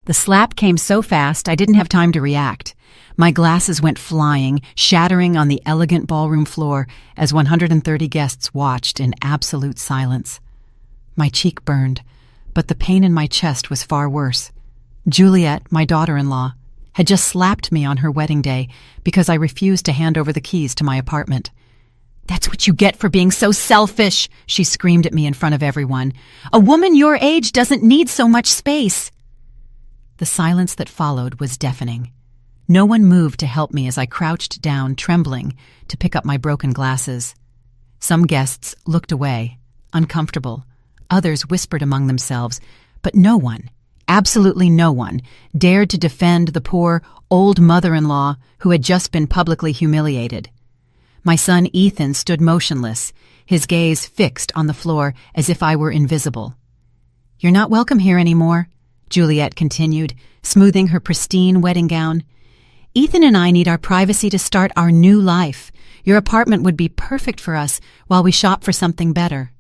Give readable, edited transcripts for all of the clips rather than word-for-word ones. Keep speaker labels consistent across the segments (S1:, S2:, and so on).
S1: The slap came so fast I didn't have time to react. My glasses went flying, shattering on the elegant ballroom floor as 130 guests watched in absolute silence. My cheek burned, but the pain in my chest was far worse. Juliet, my daughter-in-law, had just slapped me on her wedding day because I refused to hand over the keys to my apartment. "That's what you get for being so selfish," she screamed at me in front of everyone. "A woman your age doesn't need so much space." The silence that followed was deafening. No one moved to help me as I crouched down, trembling, to pick up my broken glasses. Some guests looked away, uncomfortable. Others whispered among themselves, but no one, absolutely no one, dared to defend the poor, old mother-in-law who had just been publicly humiliated. My son Ethan stood motionless, his gaze fixed on the floor as if I were invisible. "You're not welcome here anymore," Juliet continued, smoothing her pristine wedding gown. "Ethan and I need our privacy to start our new life. Your apartment would be perfect for us while we shop for something better."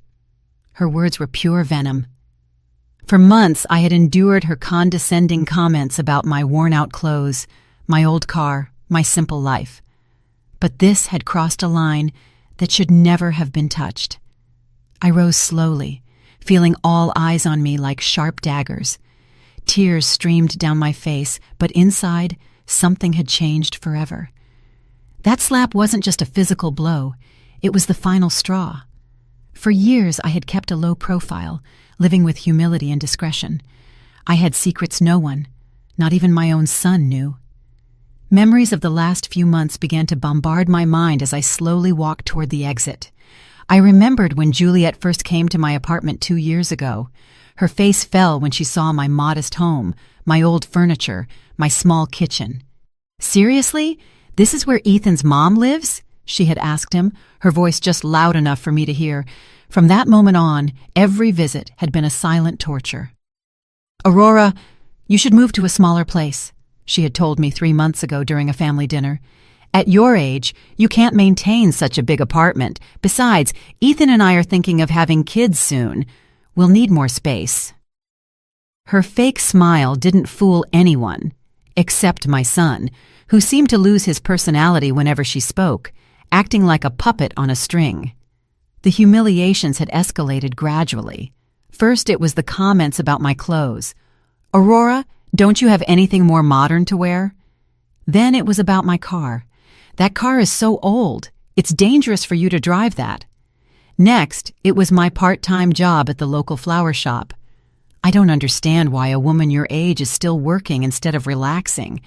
S1: Her words were pure venom. For months I had endured her condescending comments about my worn-out clothes, my old car, my simple life. But this had crossed a line that should never have been touched. I rose slowly, feeling all eyes on me like sharp daggers. Tears streamed down my face, but inside, something had changed forever. That slap wasn't just a physical blow, it was the final straw. For years I had kept a low profile, living with humility and discretion. I had secrets no one, not even my own son, knew. Memories of the last few months began to bombard my mind as I slowly walked toward the exit. I remembered when Juliet first came to my apartment 2 years ago. Her face fell when she saw my modest home, my old furniture, my small kitchen. "Seriously? This is where Ethan's mom lives?" she had asked him, her voice just loud enough for me to hear. From that moment on, every visit had been a silent torture. "Aurora, you should move to a smaller place," she had told me 3 months ago during a family dinner. "At your age, you can't maintain such a big apartment. Besides, Ethan and I are thinking of having kids soon. We'll need more space." Her fake smile didn't fool anyone, except my son, who seemed to lose his personality whenever she spoke, acting like a puppet on a string. The humiliations had escalated gradually. First, it was the comments about my clothes. "Aurora, don't you have anything more modern to wear?" Then it was about my car. "That car is so old. It's dangerous for you to drive that." Next, it was my part-time job at the local flower shop. "I don't understand why a woman your age is still working instead of relaxing."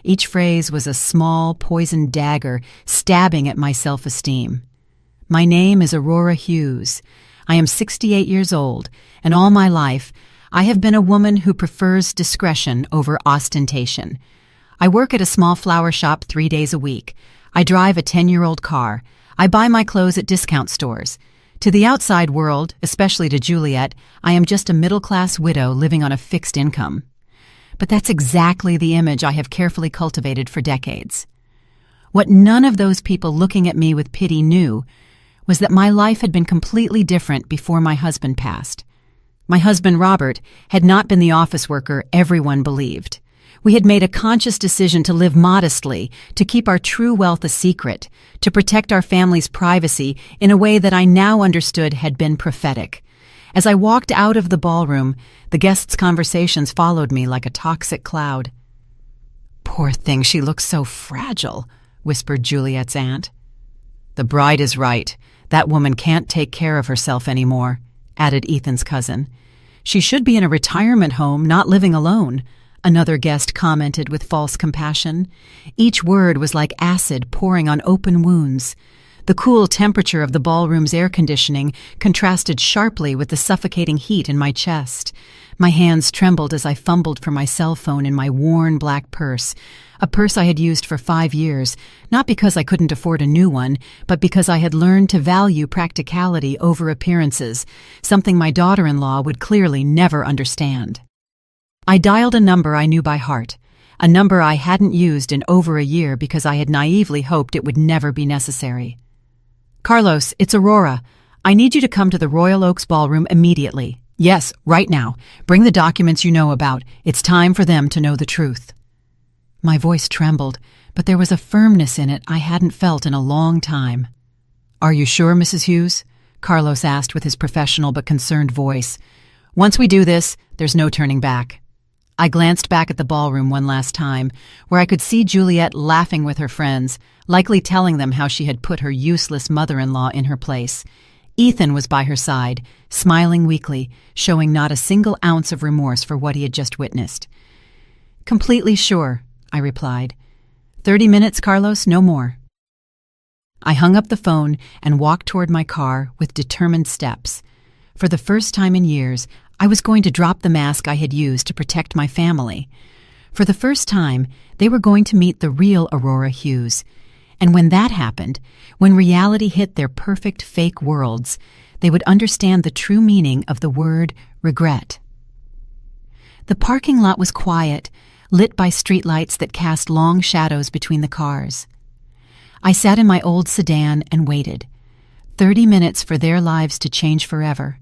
S1: Each phrase was a small, poisoned dagger stabbing at my self-esteem. My name is Aurora Hughes. I am 68 years old, and all my life, I have been a woman who prefers discretion over ostentation. I work at a small flower shop 3 days a week. I drive a 10-year-old car. I buy my clothes at discount stores. To the outside world, especially to Juliet, I am just a middle-class widow living on a fixed income. But that's exactly the image I have carefully cultivated for decades. What none of those people looking at me with pity knew was that my life had been completely different before my husband passed. My husband, Robert, had not been the office worker everyone believed. We had made a conscious decision to live modestly, to keep our true wealth a secret, to protect our family's privacy in a way that I now understood had been prophetic. As I walked out of the ballroom, the guests' conversations followed me like a toxic cloud. "Poor thing, she looks so fragile," whispered Juliet's aunt. "The bride is right. That woman can't take care of herself anymore," added Ethan's cousin. "She should be in a retirement home, not living alone," another guest commented with false compassion. Each word was like acid pouring on open wounds. The cool temperature of the ballroom's air conditioning contrasted sharply with the suffocating heat in my chest. My hands trembled as I fumbled for my cell phone in my worn black purse, a purse I had used for 5 years, not because I couldn't afford a new one, but because I had learned to value practicality over appearances, something my daughter-in-law would clearly never understand. I dialed a number I knew by heart, a number I hadn't used in over a year because I had naively hoped it would never be necessary. "Carlos, it's Aurora. I need you to come to the Royal Oaks Ballroom immediately," Yes, right now. Bring the documents you know about. It's time for them to know the truth. My voice trembled, but there was a firmness in it I hadn't felt in a long time. Are you sure, Mrs. Hughes? Carlos asked with his professional but concerned voice. Once we do this, there's no turning back. I glanced back at the ballroom one last time, where I could see Juliet laughing with her friends, likely telling them how she had put her useless mother-in-law in her place. Ethan was by her side, smiling weakly, showing not a single ounce of remorse for what he had just witnessed. Completely sure, I replied. 30 minutes, Carlos, no more. I hung up the phone and walked toward my car with determined steps. For the first time in years, I was going to drop the mask I had used to protect my family. For the first time, they were going to meet the real Aurora Hughes. And when that happened, when reality hit their perfect fake worlds, they would understand the true meaning of the word regret. The parking lot was quiet, lit by streetlights that cast long shadows between the cars. I sat in my old sedan and waited. 30 minutes for their lives to change forever.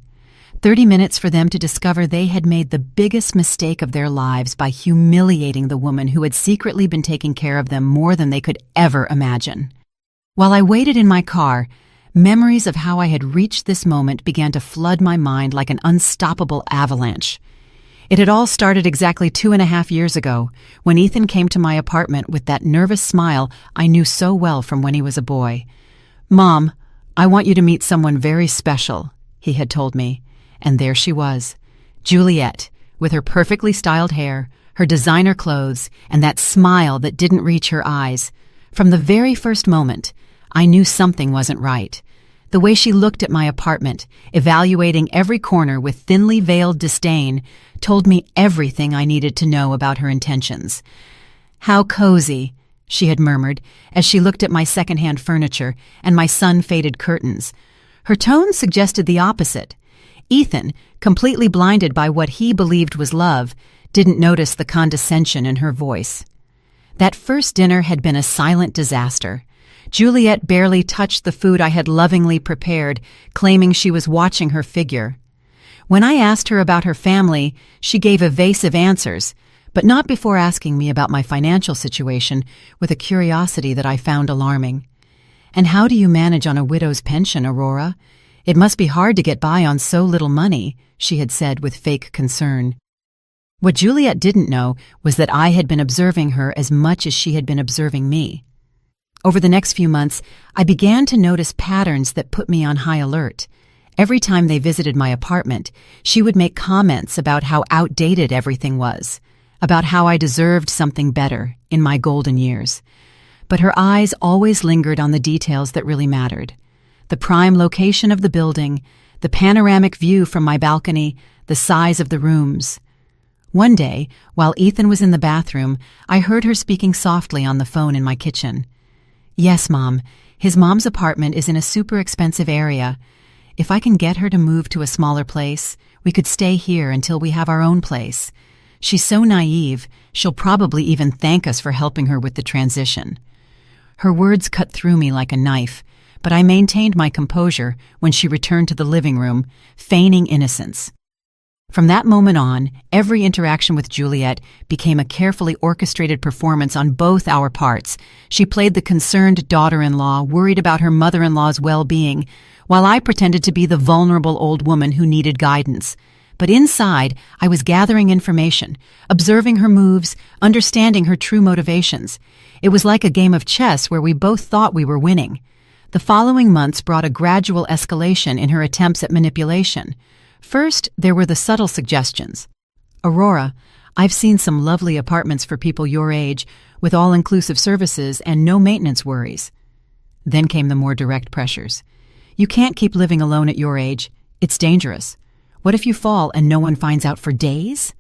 S1: 30 minutes for them to discover they had made the biggest mistake of their lives by humiliating the woman who had secretly been taking care of them more than they could ever imagine. While I waited in my car, memories of how I had reached this moment began to flood my mind like an unstoppable avalanche. It had all started exactly 2.5 years ago, when Ethan came to my apartment with that nervous smile I knew so well from when he was a boy. "Mom, I want you to meet someone very special," he had told me. And there she was, Juliet, with her perfectly styled hair, her designer clothes, and that smile that didn't reach her eyes. From the very first moment, I knew something wasn't right. The way she looked at my apartment, evaluating every corner with thinly veiled disdain, told me everything I needed to know about her intentions. "How cozy," she had murmured as she looked at my secondhand furniture and my sun-faded curtains. Her tone suggested the opposite. Ethan, completely blinded by what he believed was love, didn't notice the condescension in her voice. That first dinner had been a silent disaster. Juliet barely touched the food I had lovingly prepared, claiming she was watching her figure. When I asked her about her family, she gave evasive answers, but not before asking me about my financial situation with a curiosity that I found alarming. "And how do you manage on a widow's pension, Aurora? It must be hard to get by on so little money," she had said with fake concern. What Juliet didn't know was that I had been observing her as much as she had been observing me. Over the next few months, I began to notice patterns that put me on high alert. Every time they visited my apartment, she would make comments about how outdated everything was, about how I deserved something better in my golden years. But her eyes always lingered on the details that really mattered. The prime location of the building, the panoramic view from my balcony, the size of the rooms. One day, while Ethan was in the bathroom, I heard her speaking softly on the phone in my kitchen. "Yes, Mom, his mom's apartment is in a super expensive area. If I can get her to move to a smaller place, we could stay here until we have our own place. She's so naive, she'll probably even thank us for helping her with the transition." Her words cut through me like a knife, but I maintained my composure when she returned to the living room, feigning innocence. From that moment on, every interaction with Juliet became a carefully orchestrated performance on both our parts. She played the concerned daughter-in-law, worried about her mother-in-law's well-being, while I pretended to be the vulnerable old woman who needed guidance. But inside, I was gathering information, observing her moves, understanding her true motivations. It was like a game of chess where we both thought we were winning. The following months brought a gradual escalation in her attempts at manipulation. First, there were the subtle suggestions. "Aurora, I've seen some lovely apartments for people your age, with all-inclusive services and no maintenance worries." Then came the more direct pressures. "You can't keep living alone at your age. It's dangerous. What if you fall and no one finds out for days?"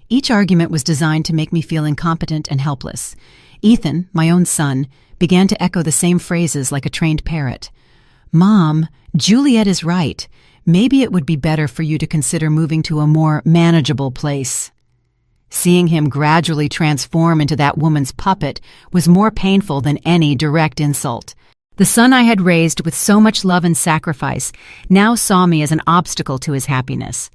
S1: Each argument was designed to make me feel incompetent and helpless. Ethan, my own son, began to echo the same phrases like a trained parrot. "Mom, Juliet is right. Maybe it would be better for you to consider moving to a more manageable place." Seeing him gradually transform into that woman's puppet was more painful than any direct insult. The son I had raised with so much love and sacrifice now saw me as an obstacle to his happiness.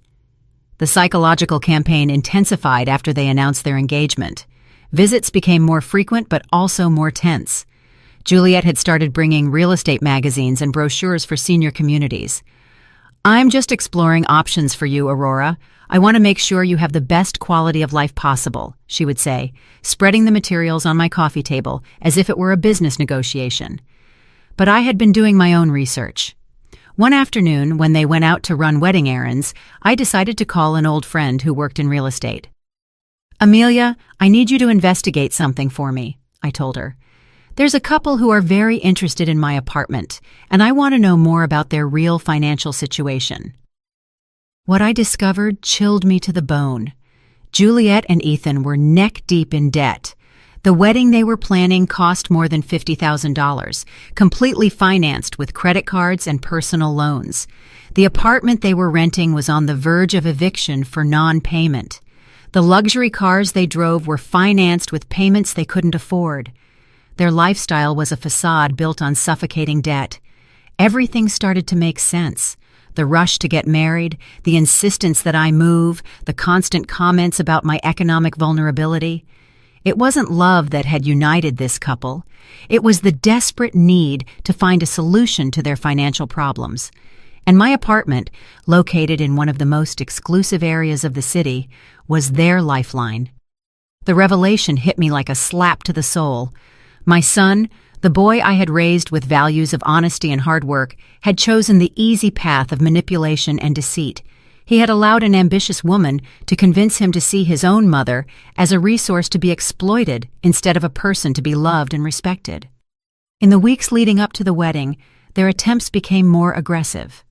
S1: The psychological campaign intensified after they announced their engagement. Visits became more frequent but also more tense. Juliet had started bringing real estate magazines and brochures for senior communities. "I'm just exploring options for you, Aurora. I want to make sure you have the best quality of life possible," she would say, spreading the materials on my coffee table as if it were a business negotiation. But I had been doing my own research. One afternoon, when they went out to run wedding errands, I decided to call an old friend who worked in real estate. "Amelia, I need you to investigate something for me," I told her. "There's a couple who are very interested in my apartment, and I want to know more about their real financial situation." What I discovered chilled me to the bone. Juliet and Ethan were neck-deep in debt. The wedding they were planning cost more than $50,000, completely financed with credit cards and personal loans. The apartment they were renting was on the verge of eviction for non-payment. The luxury cars they drove were financed with payments they couldn't afford. Their lifestyle was a facade built on suffocating debt. Everything started to make sense. The rush to get married, the insistence that I move, the constant comments about my economic vulnerability. It wasn't love that had united this couple. It was the desperate need to find a solution to their financial problems. And my apartment, located in one of the most exclusive areas of the city, was their lifeline. The revelation hit me like a slap to the soul. My son, the boy I had raised with values of honesty and hard work, had chosen the easy path of manipulation and deceit. He had allowed an ambitious woman to convince him to see his own mother as a resource to be exploited instead of a person to be loved and respected. In the weeks leading up to the wedding, their attempts became more aggressive.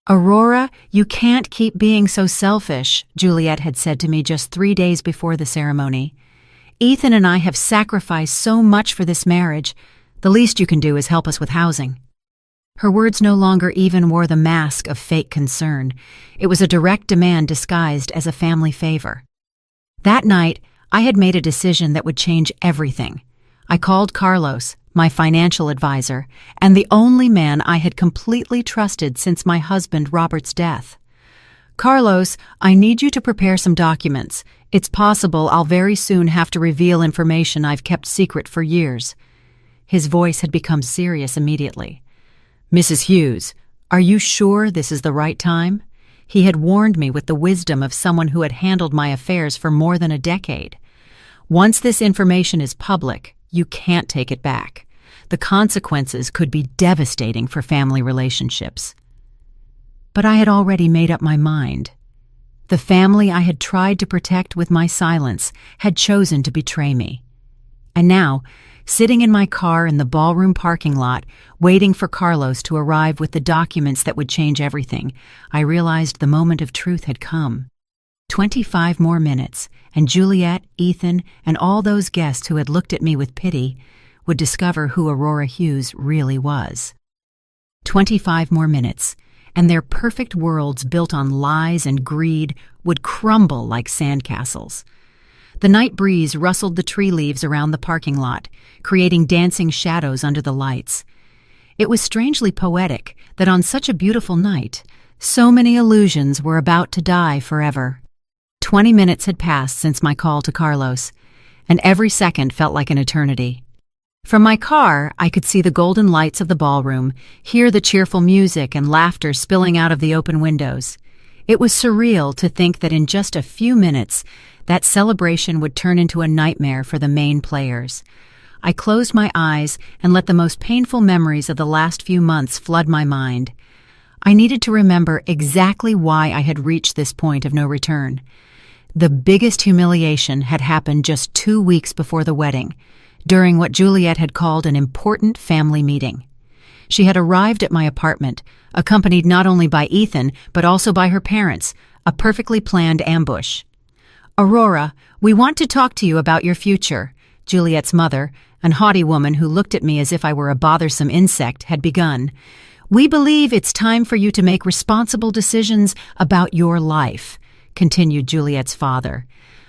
S1: "Aurora, you can't keep being so selfish," Juliet had said to me just 3 days before the ceremony. "Ethan and I have sacrificed so much for this marriage. The least you can do is help us with housing." Her words no longer even wore the mask of fake concern. It was a direct demand disguised as a family favor. That night, I had made a decision that would change everything. I called Carlos, my financial advisor, and the only man I had completely trusted since my husband Robert's death. "Carlos, I need you to prepare some documents. It's possible I'll very soon have to reveal information I've kept secret for years." His voice had become serious immediately. "Mrs. Hughes, are you sure this is the right time?" He had warned me with the wisdom of someone who had handled my affairs for more than a decade. "Once this information is public, you can't take it back. The consequences could be devastating for family relationships." But I had already made up my mind. The family I had tried to protect with my silence had chosen to betray me. And now, sitting in my car in the ballroom parking lot, waiting for Carlos to arrive with the documents that would change everything, I realized the moment of truth had come. 25 more minutes, and Juliet, Ethan, and all those guests who had looked at me with pity would discover who Aurora Hughes really was. 25 more minutes, and their perfect worlds built on lies and greed would crumble like sandcastles. The night breeze rustled the tree leaves around the parking lot, creating dancing shadows under the lights. It was strangely poetic that on such a beautiful night, so many illusions were about to die forever. 20 minutes had passed since my call to Carlos, and every second felt like an eternity. From my car, I could see the golden lights of the ballroom, hear the cheerful music and laughter spilling out of the open windows. It was surreal to think that in just a few minutes, that celebration would turn into a nightmare for the main players. I closed my eyes and let the most painful memories of the last few months flood my mind. I needed to remember exactly why I had reached this point of no return. The biggest humiliation had happened just 2 weeks before the wedding, during what Juliet had called an important family meeting. She had arrived at my apartment, accompanied not only by Ethan, but also by her parents, a perfectly planned ambush. "Aurora, we want to talk to you about your future," Juliet's mother, an haughty woman who looked at me as if I were a bothersome insect, had begun. "We believe it's time for you to make responsible decisions about your life," continued Juliet's father,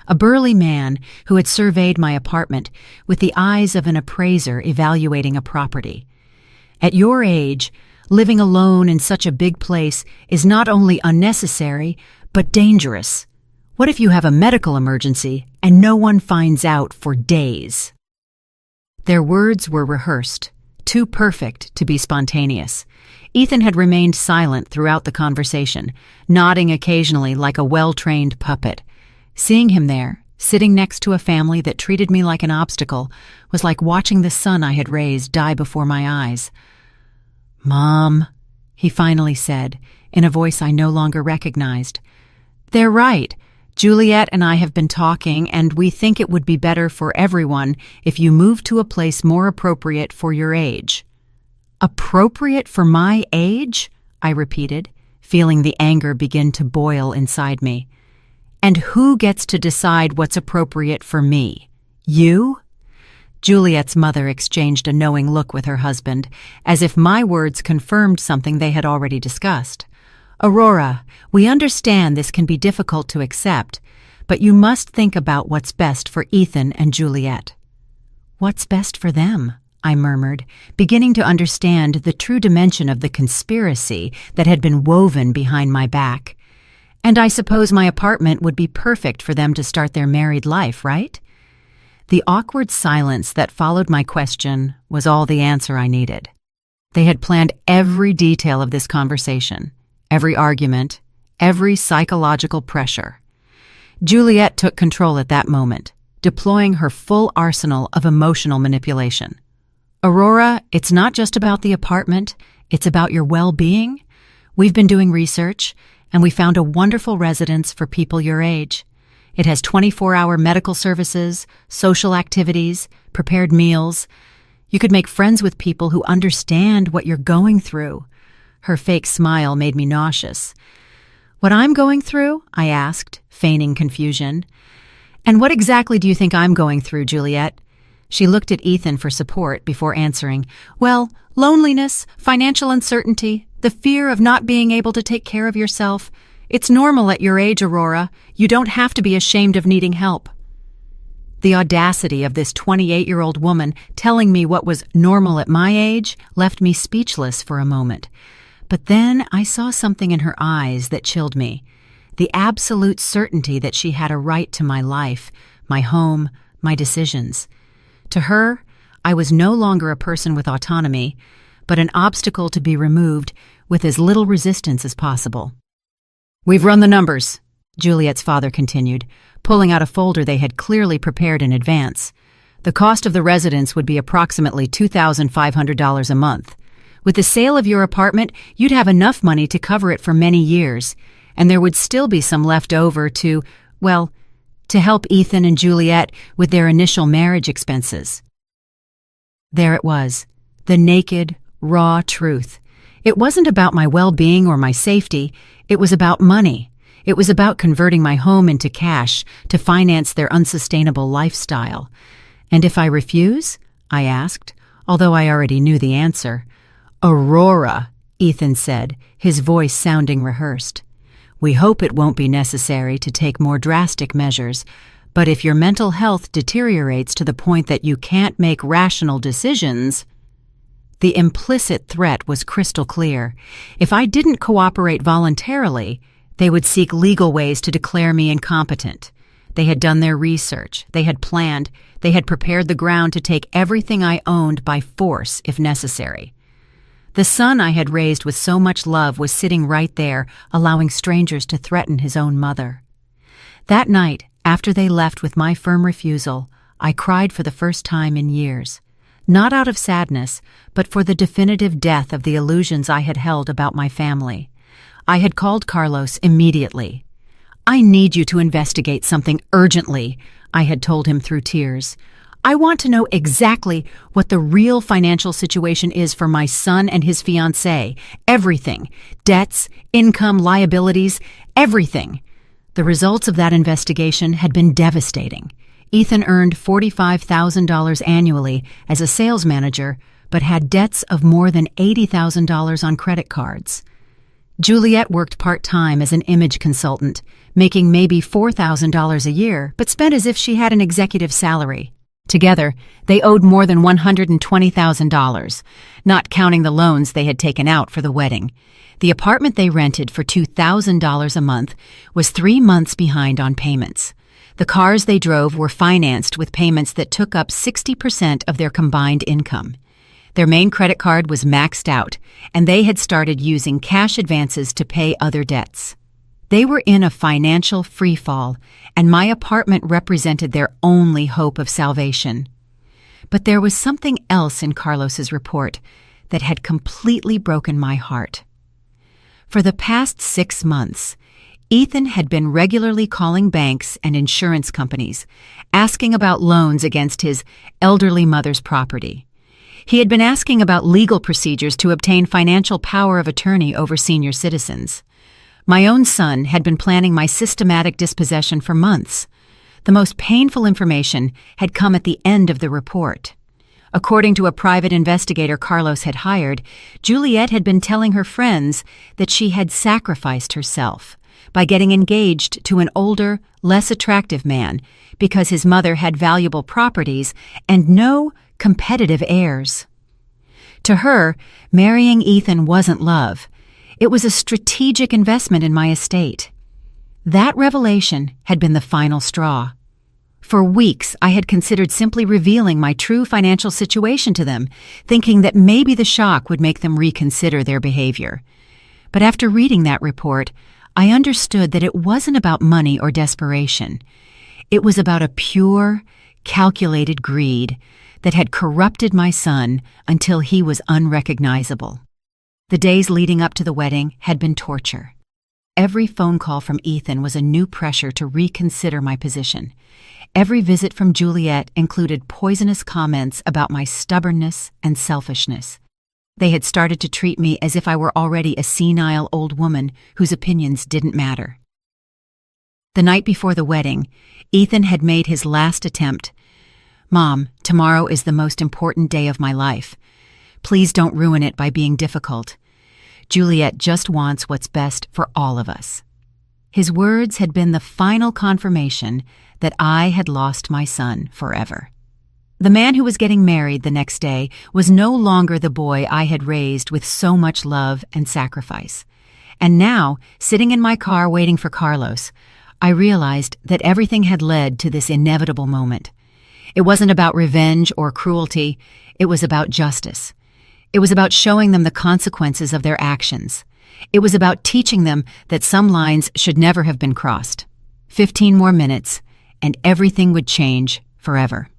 S1: a burly man who had surveyed my apartment with the eyes of an appraiser evaluating a property. "At your age, living alone in such a big place is not only unnecessary, but dangerous. What if you have a medical emergency and no one finds out for days? Their words were rehearsed, too perfect to be spontaneous. Ethan had remained silent throughout the conversation, nodding occasionally like a well-trained puppet. Seeing him there, sitting next to a family that treated me like an obstacle, was like watching the son I had raised die before my eyes. "Mom," he finally said, in a voice I no longer recognized. "They're right. Juliet and I have been talking, and we think it would be better for everyone if you moved to a place more appropriate for your age." "Appropriate for my age?" I repeated, feeling the anger begin to boil inside me. "And who gets to decide what's appropriate for me? You?" Juliet's mother exchanged a knowing look with her husband, as if my words confirmed something they had already discussed. "Aurora, we understand this can be difficult to accept, but you must think about what's best for Ethan and Juliet." "What's best for them?" I murmured, beginning to understand the true dimension of the conspiracy that had been woven behind my back. "And I suppose my apartment would be perfect for them to start their married life, right?" The awkward silence that followed my question was all the answer I needed. They had planned every detail of this conversation, every argument, every psychological pressure. Juliet took control at that moment, deploying her full arsenal of emotional manipulation. "Aurora, it's not just about the apartment, it's about your well-being. We've been doing research, and we found a wonderful residence for people your age. It has 24-hour medical services, social activities, prepared meals. You could make friends with people who understand what you're going through." Her fake smile made me nauseous. "What I'm going through?" I asked, feigning confusion. "And what exactly do you think I'm going through, Juliet?" She looked at Ethan for support before answering. "Well, loneliness, financial uncertainty, the fear of not being able to take care of yourself. It's normal at your age, Aurora. You don't have to be ashamed of needing help." The audacity of this 28-year-old woman telling me what was normal at my age left me speechless for a moment. But then I saw something in her eyes that chilled me. The absolute certainty that she had a right to my life, my home, my decisions. To her, I was no longer a person with autonomy, but an obstacle to be removed with as little resistance as possible. "We've run the numbers," Juliet's father continued, pulling out a folder they had clearly prepared in advance. "The cost of the residence would be approximately $2,500 a month. With the sale of your apartment, you'd have enough money to cover it for many years, and there would still be some left over to help Ethan and Juliet with their initial marriage expenses." There it was, the naked, raw truth. It wasn't about my well-being or my safety. It was about money. It was about converting my home into cash to finance their unsustainable lifestyle. "And if I refuse?" I asked, although I already knew the answer. "Aurora," Ethan said, his voice sounding rehearsed. "We hope it won't be necessary to take more drastic measures, but if your mental health deteriorates to the point that you can't make rational decisions—" The implicit threat was crystal clear. If I didn't cooperate voluntarily, they would seek legal ways to declare me incompetent. They had done their research, they had planned, they had prepared the ground to take everything I owned by force if necessary. The son I had raised with so much love was sitting right there, allowing strangers to threaten his own mother. That night, after they left with my firm refusal, I cried for the first time in years. Not out of sadness, but for the definitive death of the illusions I had held about my family. I had called Carlos immediately. "I need you to investigate something urgently," I had told him through tears. "I want to know exactly what the real financial situation is for my son and his fiancée. Everything. Debts, income, liabilities, everything." The results of that investigation had been devastating. Ethan earned $45,000 annually as a sales manager, but had debts of more than $80,000 on credit cards. Juliet worked part-time as an image consultant, making maybe $4,000 a year, but spent as if she had an executive salary. Together, they owed more than $120,000, not counting the loans they had taken out for the wedding. The apartment they rented for $2,000 a month was 3 months behind on payments. The cars they drove were financed with payments that took up 60% of their combined income. Their main credit card was maxed out, and they had started using cash advances to pay other debts. They were in a financial freefall, and my apartment represented their only hope of salvation. But there was something else in Carlos's report that had completely broken my heart. For the past 6 months, Ethan had been regularly calling banks and insurance companies, asking about loans against his elderly mother's property. He had been asking about legal procedures to obtain financial power of attorney over senior citizens. My own son had been planning my systematic dispossession for months. The most painful information had come at the end of the report. According to a private investigator Carlos had hired, Juliet had been telling her friends that she had sacrificed herself by getting engaged to an older, less attractive man because his mother had valuable properties and no competitive heirs. To her, marrying Ethan wasn't love. It was a strategic investment in my estate. That revelation had been the final straw. For weeks, I had considered simply revealing my true financial situation to them, thinking that maybe the shock would make them reconsider their behavior. But after reading that report, I understood that it wasn't about money or desperation. It was about a pure, calculated greed that had corrupted my son until he was unrecognizable. The days leading up to the wedding had been torture. Every phone call from Ethan was a new pressure to reconsider my position. Every visit from Juliet included poisonous comments about my stubbornness and selfishness. They had started to treat me as if I were already a senile old woman whose opinions didn't matter. The night before the wedding, Ethan had made his last attempt. "Mom, tomorrow is the most important day of my life. Please don't ruin it by being difficult. Juliet just wants what's best for all of us." His words had been the final confirmation that I had lost my son forever. The man who was getting married the next day was no longer the boy I had raised with so much love and sacrifice. And now, sitting in my car waiting for Carlos, I realized that everything had led to this inevitable moment. It wasn't about revenge or cruelty, it was about justice. It was about showing them the consequences of their actions. It was about teaching them that some lines should never have been crossed. 15 more minutes, and everything would change forever.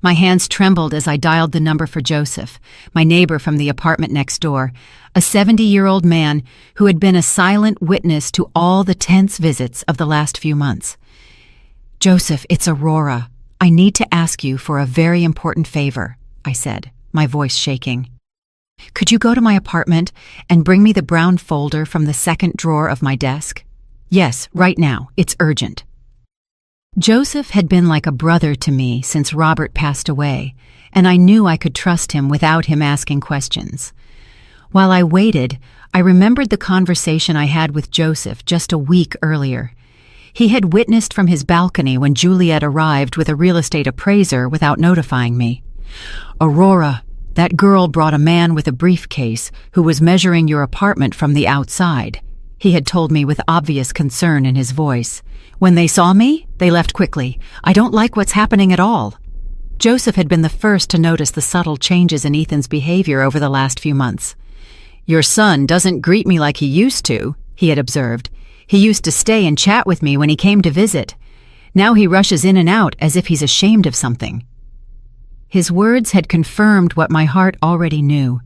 S1: My hands trembled as I dialed the number for Joseph, my neighbor from the apartment next door, a 70-year-old man who had been a silent witness to all the tense visits of the last few months. "Joseph, it's Aurora. I need to ask you for a very important favor," I said, my voice shaking. "Could you go to my apartment and bring me the brown folder from the second drawer of my desk?" "Yes, right now. It's urgent." Joseph had been like a brother to me since Robert passed away, and I knew I could trust him without him asking questions. While I waited, I remembered the conversation I had with Joseph just a week earlier. He had witnessed from his balcony when Juliet arrived with a real estate appraiser without notifying me. "Aurora, that girl brought a man with a briefcase who was measuring your apartment from the outside," he had told me with obvious concern in his voice. "When they saw me, they left quickly. I don't like what's happening at all." Joseph had been the first to notice the subtle changes in Ethan's behavior over the last few months. "Your son doesn't greet me like he used to," he had observed. "He used to stay and chat with me when he came to visit. Now he rushes in and out as if he's ashamed of something." His words had confirmed what my heart already knew.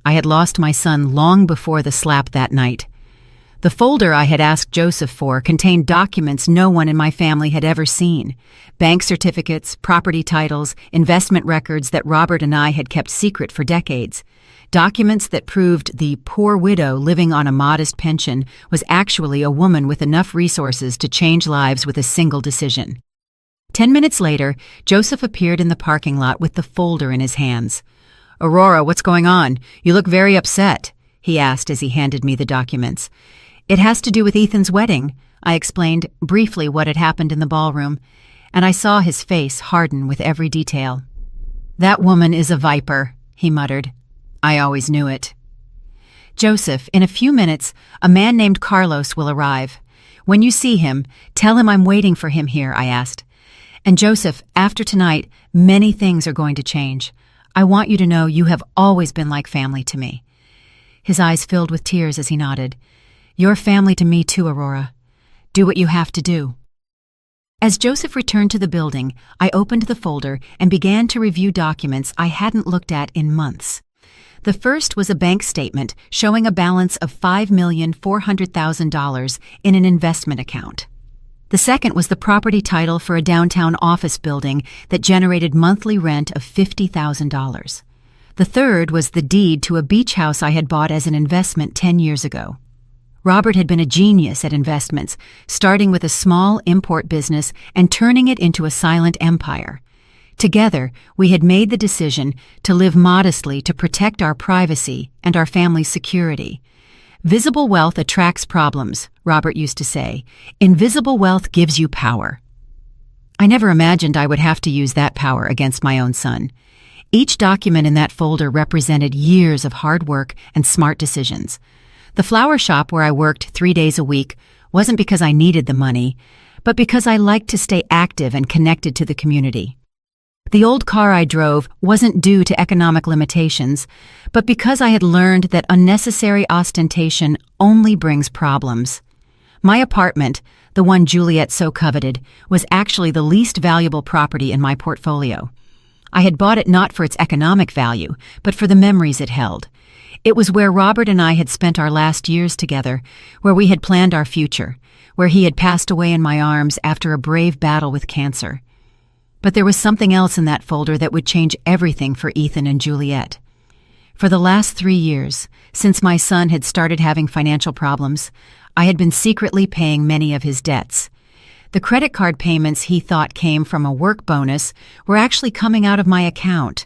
S1: I had lost my son long before the slap that night. The folder I had asked Joseph for contained documents no one in my family had ever seen. Bank certificates, property titles, investment records that Robert and I had kept secret for decades. Documents that proved the poor widow living on a modest pension was actually a woman with enough resources to change lives with a single decision. 10 minutes later, Joseph appeared in the parking lot with the folder in his hands. "Aurora, what's going on? You look very upset," he asked as he handed me the documents. "It has to do with Ethan's wedding," I explained briefly what had happened in the ballroom. and I saw his face harden with every detail. "That woman is a viper," he muttered. "I always knew it." "Joseph, in a few minutes, a man named Carlos will arrive. When you see him, tell him I'm waiting for him here," I asked. "And Joseph, after tonight, many things are going to change. I want you to know you have always been like family to me." His eyes filled with tears as he nodded. "You're family to me too, Aurora. Do what you have to do." As Joseph returned to the building, I opened the folder and began to review documents I hadn't looked at in months. The first was a bank statement showing a balance of $5,400,000 in an investment account. The second was the property title for a downtown office building that generated monthly rent of $50,000. The third was the deed to a beach house I had bought as an investment 10 years ago. Robert had been a genius at investments, starting with a small import business and turning it into a silent empire. Together, we had made the decision to live modestly to protect our privacy and our family's security. "Visible wealth attracts problems," Robert used to say. "Invisible wealth gives you power." I never imagined I would have to use that power against my own son. Each document in that folder represented years of hard work and smart decisions. The flower shop where I worked 3 days a week wasn't because I needed the money, but because I liked to stay active and connected to the community. The old car I drove wasn't due to economic limitations, but because I had learned that unnecessary ostentation only brings problems. My apartment, the one Juliet so coveted, was actually the least valuable property in my portfolio. I had bought it not for its economic value, but for the memories it held. It was where Robert and I had spent our last years together, where we had planned our future, where he had passed away in my arms after a brave battle with cancer. But there was something else in that folder that would change everything for Ethan and Juliet. For the last 3 years, since my son had started having financial problems, I had been secretly paying many of his debts. The credit card payments he thought came from a work bonus were actually coming out of my account.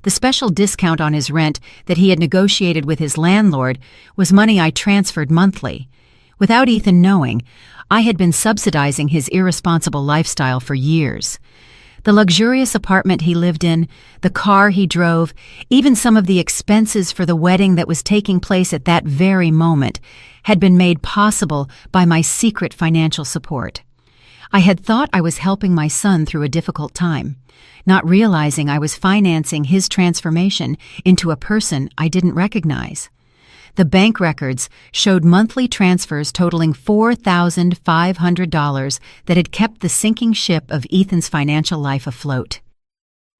S1: The special discount on his rent that he had negotiated with his landlord was money I transferred monthly. Without Ethan knowing, I had been subsidizing his irresponsible lifestyle for years. The luxurious apartment he lived in, the car he drove, even some of the expenses for the wedding that was taking place at that very moment had been made possible by my secret financial support. I had thought I was helping my son through a difficult time, not realizing I was financing his transformation into a person I didn't recognize. The bank records showed monthly transfers totaling $4,500 that had kept the sinking ship of Ethan's financial life afloat.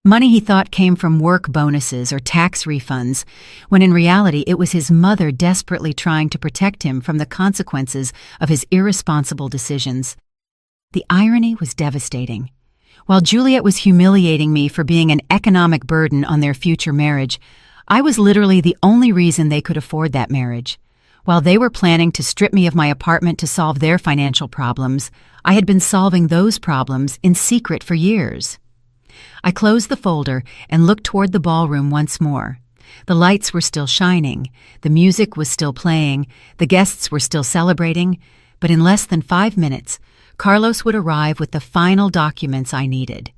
S1: Money he thought came from work bonuses or tax refunds, when in reality it was his mother desperately trying to protect him from the consequences of his irresponsible decisions. The irony was devastating. While Juliet was humiliating me for being an economic burden on their future marriage, I was literally the only reason they could afford that marriage. While they were planning to strip me of my apartment to solve their financial problems, I had been solving those problems in secret for years. I closed the folder and looked toward the ballroom once more. The lights were still shining, the music was still playing, the guests were still celebrating, but in less than 5 minutes, Carlos would arrive with the final documents I needed.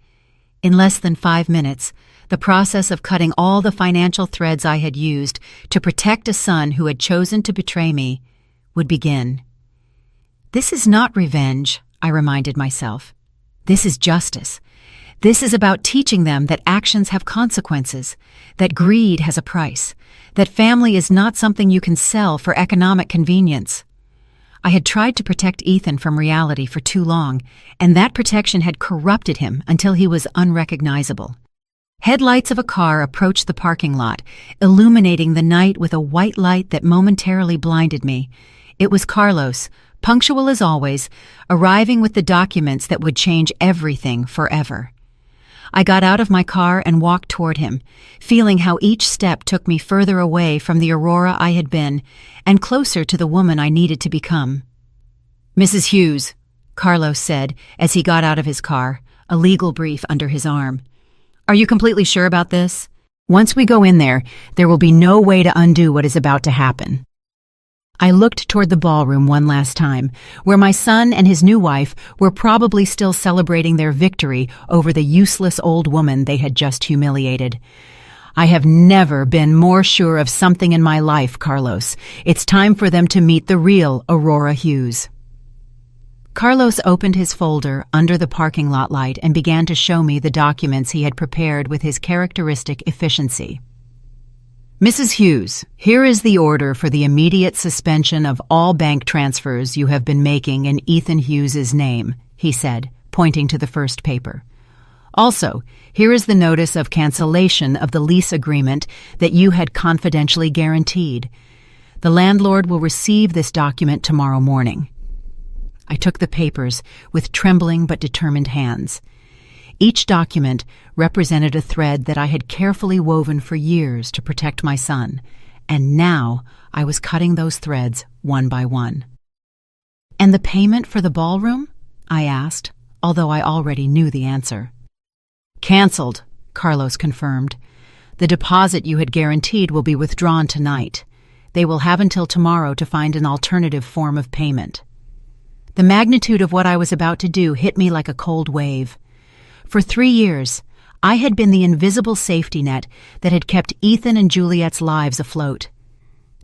S1: In less than 5 minutes, the process of cutting all the financial threads I had used to protect a son who had chosen to betray me would begin. This is not revenge, I reminded myself. This is justice. This is about teaching them that actions have consequences, that greed has a price, that family is not something you can sell for economic convenience. I had tried to protect Ethan from reality for too long, and that protection had corrupted him until he was unrecognizable. Headlights of a car approached the parking lot, illuminating the night with a white light that momentarily blinded me. It was Carlos, punctual as always, arriving with the documents that would change everything forever. I got out of my car and walked toward him, feeling how each step took me further away from the Aurora I had been and closer to the woman I needed to become. "Mrs. Hughes," Carlos said as he got out of his car, a legal brief under his arm. "Are you completely sure about this? Once we go in there will be no way to undo what is about to happen." I looked toward the ballroom one last time, where my son and his new wife were probably still celebrating their victory over the useless old woman they had just humiliated. I have never been more sure of something in my life, Carlos. It's time for them to meet the real Aurora Hughes. Carlos opened his folder under the parking lot light and began to show me the documents he had prepared with his characteristic efficiency. Mrs. Hughes, here is the order for the immediate suspension of all bank transfers you have been making in Ethan Hughes's name, he said, pointing to the first paper. Also, here is the notice of cancellation of the lease agreement that you had confidentially guaranteed. The landlord will receive this document tomorrow morning. I took the papers with trembling but determined hands. Each document represented a thread that I had carefully woven for years to protect my son, and now I was cutting those threads one by one. "And the payment for the ballroom?" I asked, although I already knew the answer. "Cancelled," Carlos confirmed. "The deposit you had guaranteed will be withdrawn tonight. They will have until tomorrow to find an alternative form of payment." The magnitude of what I was about to do hit me like a cold wave. For 3 years, I had been the invisible safety net that had kept Ethan and Juliet's lives afloat.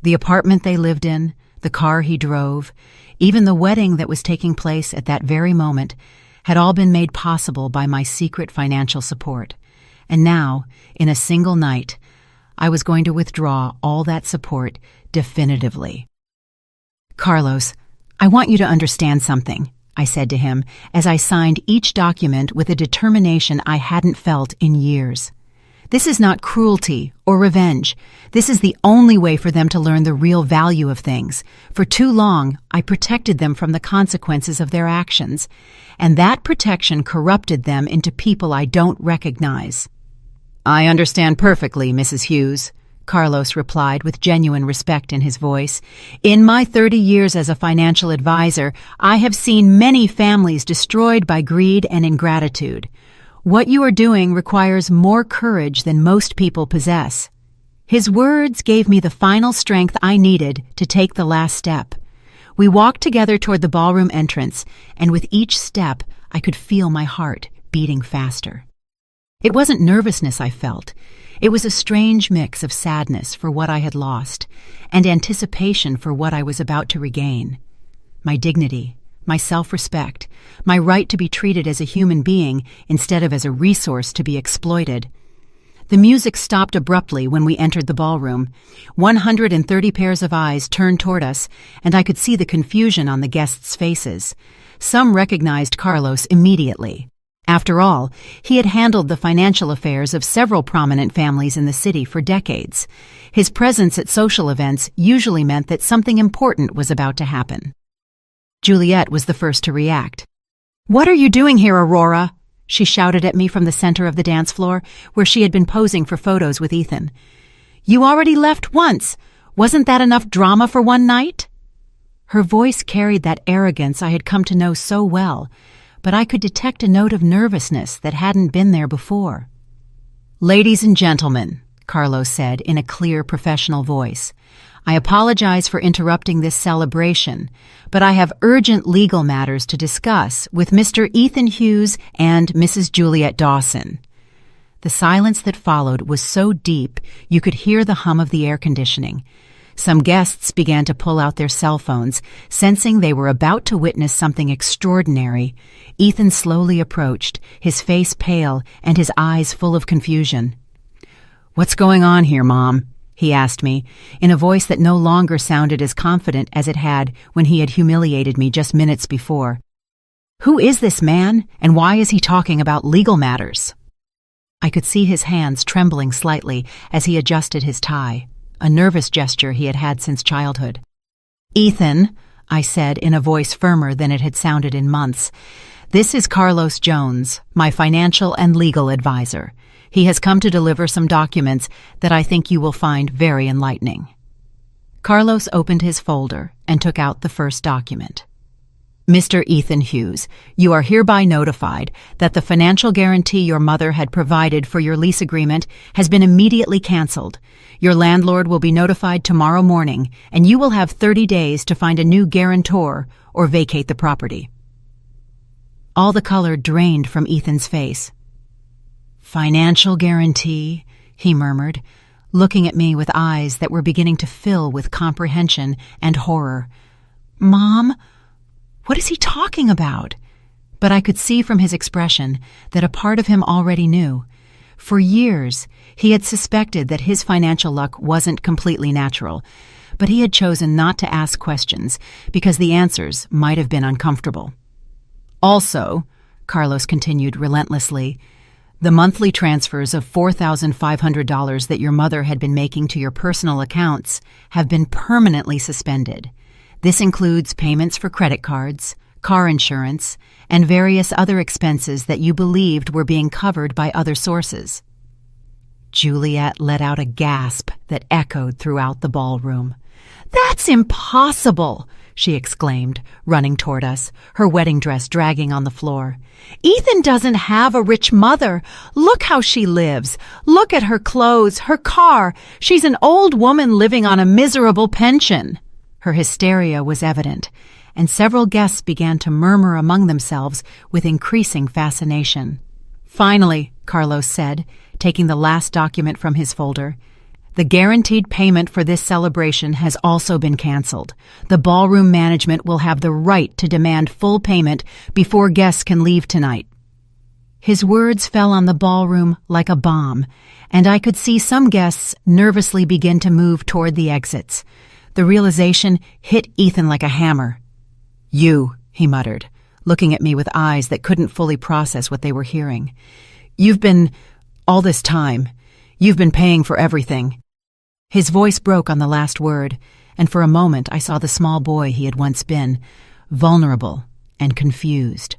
S1: The apartment they lived in, the car he drove, even the wedding that was taking place at that very moment had all been made possible by my secret financial support. And now, in a single night, I was going to withdraw all that support definitively. "Carlos, I want you to understand something," I said to him as I signed each document with a determination I hadn't felt in years. "This is not cruelty or revenge. This is the only way for them to learn the real value of things. For too long, I protected them from the consequences of their actions, and that protection corrupted them into people I don't recognize." "I understand perfectly, Mrs. Hughes," Carlos replied with genuine respect in his voice. "In my 30 years as a financial advisor, I have seen many families destroyed by greed and ingratitude. What you are doing requires more courage than most people possess." His words gave me the final strength I needed to take the last step. We walked together toward the ballroom entrance, and with each step, I could feel my heart beating faster. It wasn't nervousness I felt. It was a strange mix of sadness for what I had lost and anticipation for what I was about to regain. My dignity, my self-respect, my right to be treated as a human being instead of as a resource to be exploited. The music stopped abruptly when we entered the ballroom. 130 pairs of eyes turned toward us, and I could see the confusion on the guests' faces. Some recognized Carlos immediately. After all, he had handled the financial affairs of several prominent families in the city for decades. His presence at social events usually meant that something important was about to happen. Juliet was the first to react. "What are you doing here, Aurora?" she shouted at me from the center of the dance floor, where she had been posing for photos with Ethan. "You already left once. Wasn't that enough drama for one night?" Her voice carried that arrogance I had come to know so well, but I could detect a note of nervousness that hadn't been there before. "Ladies and gentlemen," Carlos said in a clear, professional voice, "I apologize for interrupting this celebration, but I have urgent legal matters to discuss with Mr. Ethan Hughes and Mrs. Juliet Dawson." The silence that followed was so deep you could hear the hum of the air conditioning. Some guests began to pull out their cell phones, sensing they were about to witness something extraordinary. Ethan slowly approached, his face pale and his eyes full of confusion. "What's going on here, Mom?" he asked me, in a voice that no longer sounded as confident as it had when he had humiliated me just minutes before. "Who is this man, and why is he talking about legal matters?" I could see his hands trembling slightly as he adjusted his tie, a nervous gesture he had had since childhood. "Ethan," I said in a voice firmer than it had sounded in months, "this is Carlos Jones, my financial and legal advisor. He has come to deliver some documents that I think you will find very enlightening." Carlos opened his folder and took out the first document. Mr. Ethan Hughes, you are hereby notified that the financial guarantee your mother had provided for your lease agreement has been immediately canceled. Your landlord will be notified tomorrow morning, and you will have 30 days to find a new guarantor or vacate the property. All the color drained from Ethan's face. Financial guarantee, he murmured, looking at me with eyes that were beginning to fill with comprehension and horror. Mom? What is he talking about? But I could see from his expression that a part of him already knew. For years, he had suspected that his financial luck wasn't completely natural, but he had chosen not to ask questions because the answers might have been uncomfortable. Also, Carlos continued relentlessly, the monthly transfers of $4,500 that your mother had been making to your personal accounts have been permanently suspended. This includes payments for credit cards, car insurance, and various other expenses that you believed were being covered by other sources. Juliet let out a gasp that echoed throughout the ballroom. That's impossible, she exclaimed, running toward us, her wedding dress dragging on the floor. Ethan doesn't have a rich mother. Look how she lives. Look at her clothes, her car. She's an old woman living on a miserable pension. Her hysteria was evident, and several guests began to murmur among themselves with increasing fascination. Finally, Carlos said, taking the last document from his folder, the guaranteed payment for this celebration has also been canceled. The ballroom management will have the right to demand full payment before guests can leave tonight. His words fell on the ballroom like a bomb, and I could see some guests nervously begin to move toward the exits. The realization hit Ethan like a hammer. You, he muttered, looking at me with eyes that couldn't fully process what they were hearing. All this time, you've been paying for everything. His voice broke on the last word, and for a moment I saw the small boy he had once been, vulnerable and confused.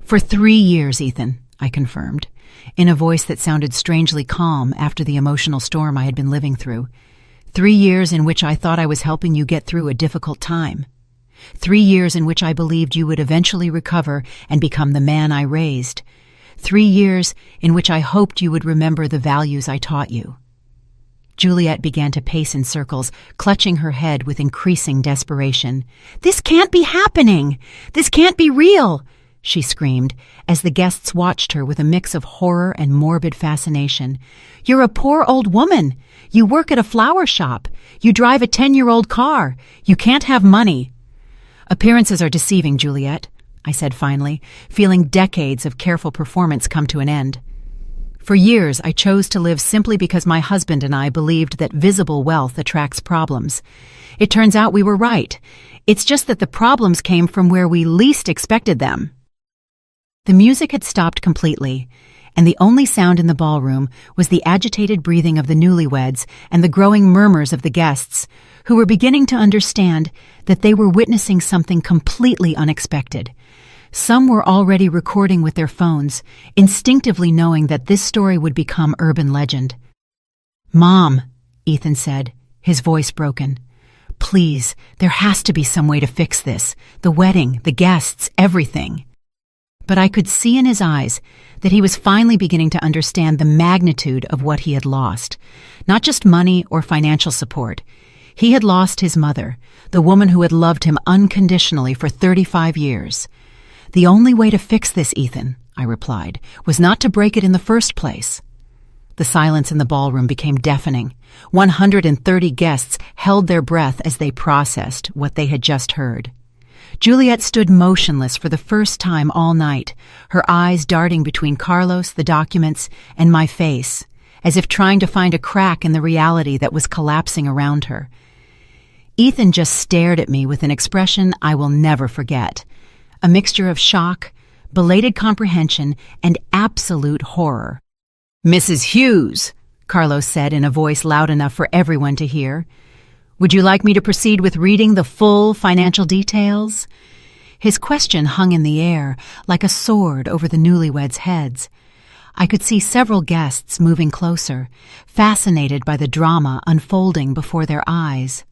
S1: For 3 years, Ethan, I confirmed, in a voice that sounded strangely calm after the emotional storm I had been living through. 3 years in which I thought I was helping you get through a difficult time. 3 years in which I believed you would eventually recover and become the man I raised. 3 years in which I hoped you would remember the values I taught you. Juliet began to pace in circles, clutching her head with increasing desperation. This can't be happening! This can't be real! She screamed, as the guests watched her with a mix of horror and morbid fascination. You're a poor old woman. You work at a flower shop. You drive a 10-year-old car. You can't have money. Appearances are deceiving, Juliet, I said finally, feeling decades of careful performance come to an end. For years, I chose to live simply because my husband and I believed that visible wealth attracts problems. It turns out we were right. It's just that the problems came from where we least expected them. The music had stopped completely, and the only sound in the ballroom was the agitated breathing of the newlyweds and the growing murmurs of the guests, who were beginning to understand that they were witnessing something completely unexpected. Some were already recording with their phones, instinctively knowing that this story would become urban legend. Mom, Ethan said, his voice broken. Please, there has to be some way to fix this. The wedding, the guests, everything. But I could see in his eyes that he was finally beginning to understand the magnitude of what he had lost. Not just money or financial support. He had lost his mother, the woman who had loved him unconditionally for 35 years. The only way to fix this, Ethan, I replied, was not to break it in the first place. The silence in the ballroom became deafening. 130 guests held their breath as they processed what they had just heard. Juliet stood motionless for the first time all night, her eyes darting between Carlos, the documents, and my face, as if trying to find a crack in the reality that was collapsing around her. Ethan just stared at me with an expression I will never forget, a mixture of shock, belated comprehension, and absolute horror. Mrs. Hughes, Carlos said in a voice loud enough for everyone to hear. Would you like me to proceed with reading the full financial details? His question hung in the air like a sword over the newlyweds' heads. I could see several guests moving closer, fascinated by the drama unfolding before their eyes.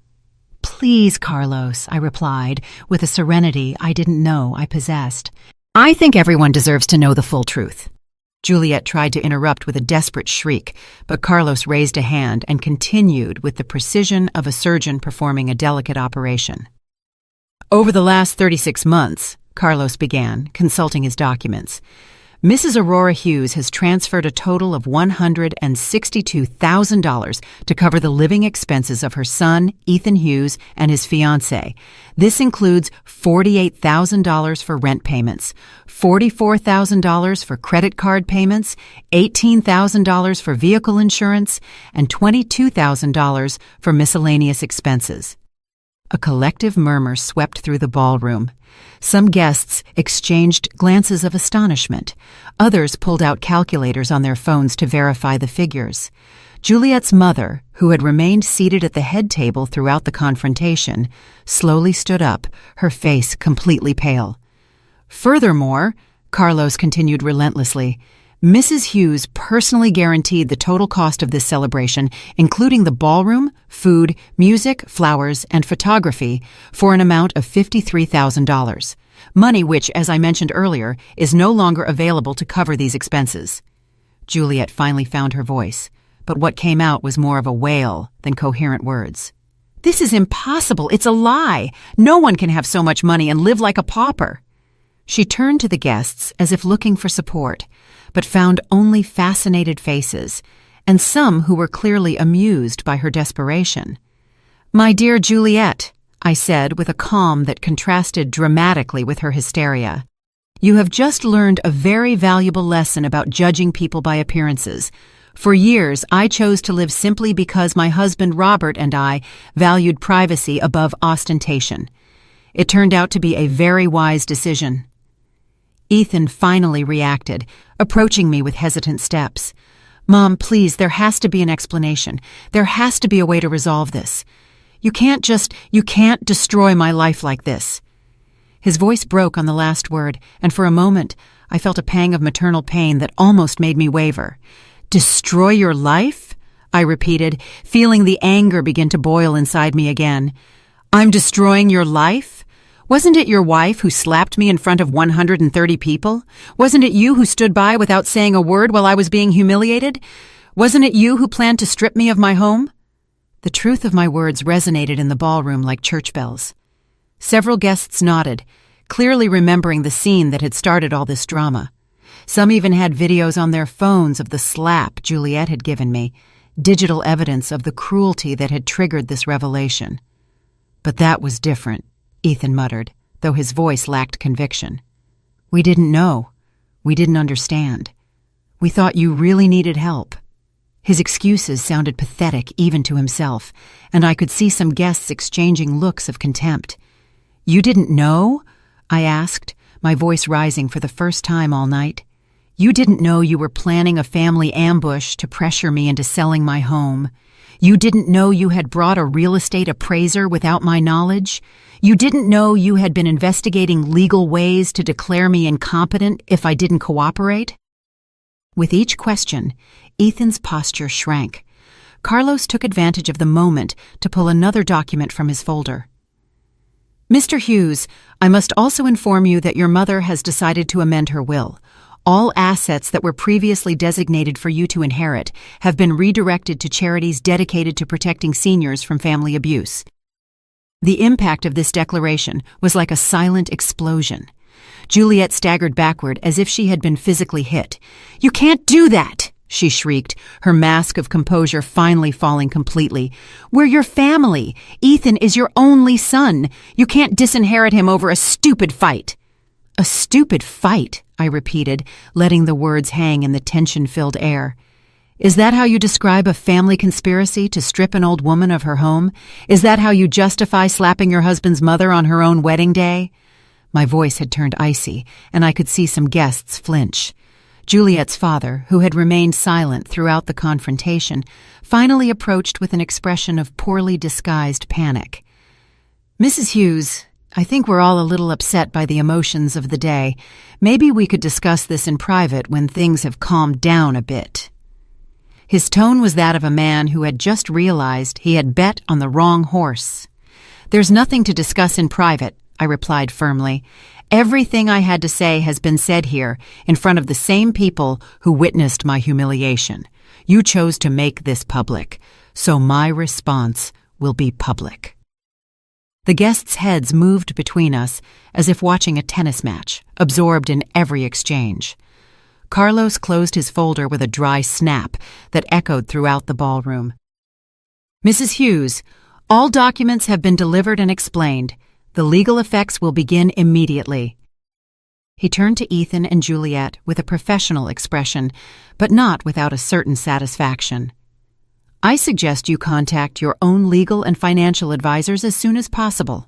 S1: "Please, Carlos," I replied, with a serenity I didn't know I possessed. "I think everyone deserves to know the full truth." Juliet tried to interrupt with a desperate shriek, but Carlos raised a hand and continued with the precision of a surgeon performing a delicate operation. "Over the last 36 months, Carlos began, consulting his documents, Mrs. Aurora Hughes has transferred a total of $162,000 to cover the living expenses of her son, Ethan Hughes, and his fiancée. This includes $48,000 for rent payments, $44,000 for credit card payments, $18,000 for vehicle insurance, and $22,000 for miscellaneous expenses." A collective murmur swept through the ballroom. Some guests exchanged glances of astonishment. Others pulled out calculators on their phones to verify the figures. Juliet's mother, who had remained seated at the head table throughout the confrontation, slowly stood up, her face completely pale. "Furthermore," Carlos continued relentlessly, "Mrs. Hughes personally guaranteed the total cost of this celebration, including the ballroom, food, music, flowers, and photography, for an amount of $53,000, money which, as I mentioned earlier, is no longer available to cover these expenses." Juliet finally found her voice, but what came out was more of a wail than coherent words. "This is impossible! It's a lie! No one can have so much money and live like a pauper!" She turned to the guests as if looking for support, but found only fascinated faces, and some who were clearly amused by her desperation. "My dear Juliet," I said with a calm that contrasted dramatically with her hysteria, "you have just learned a very valuable lesson about judging people by appearances. For years, I chose to live simply because my husband Robert and I valued privacy above ostentation. It turned out to be a very wise decision." Ethan finally reacted, approaching me with hesitant steps. "Mom, please, there has to be an explanation. There has to be a way to resolve this. You can't destroy my life like this." His voice broke on the last word, and for a moment I felt a pang of maternal pain that almost made me waver. "Destroy your life?" I repeated, feeling the anger begin to boil inside me again. "I'm destroying your life? Wasn't it your wife who slapped me in front of 130 people? Wasn't it you who stood by without saying a word while I was being humiliated? Wasn't it you who planned to strip me of my home?" The truth of my words resonated in the ballroom like church bells. Several guests nodded, clearly remembering the scene that had started all this drama. Some even had videos on their phones of the slap Juliet had given me, digital evidence of the cruelty that had triggered this revelation. "But that was different," Ethan muttered, though his voice lacked conviction. "We didn't know. We didn't understand. We thought you really needed help." His excuses sounded pathetic even to himself, and I could see some guests exchanging looks of contempt. "You didn't know?" I asked, my voice rising for the first time all night. "You didn't know you were planning a family ambush to pressure me into selling my home? You didn't know you had brought a real estate appraiser without my knowledge? You didn't know you had been investigating legal ways to declare me incompetent if I didn't cooperate?" With each question, Ethan's posture shrank. Carlos took advantage of the moment to pull another document from his folder. "Mr. Hughes, I must also inform you that your mother has decided to amend her will. All assets that were previously designated for you to inherit have been redirected to charities dedicated to protecting seniors from family abuse." The impact of this declaration was like a silent explosion. Juliet staggered backward as if she had been physically hit. "You can't do that!" she shrieked, her mask of composure finally falling completely. "We're your family. Ethan is your only son. You can't disinherit him over a stupid fight." "A stupid fight," I repeated, letting the words hang in the tension-filled air. "Is that how you describe a family conspiracy to strip an old woman of her home? Is that how you justify slapping your husband's mother on her own wedding day?" My voice had turned icy, and I could see some guests flinch. Juliet's father, who had remained silent throughout the confrontation, finally approached with an expression of poorly disguised panic. "Mrs. Hughes, I think we're all a little upset by the emotions of the day. Maybe we could discuss this in private when things have calmed down a bit." His tone was that of a man who had just realized he had bet on the wrong horse. "There's nothing to discuss in private," I replied firmly. "Everything I had to say has been said here, in front of the same people who witnessed my humiliation. You chose to make this public, so my response will be public." The guests' heads moved between us as if watching a tennis match, absorbed in every exchange. Carlos closed his folder with a dry snap that echoed throughout the ballroom. "Mrs. Hughes, all documents have been delivered and explained. The legal effects will begin immediately." He turned to Ethan and Juliet with a professional expression, but not without a certain satisfaction. "I suggest you contact your own legal and financial advisors as soon as possible."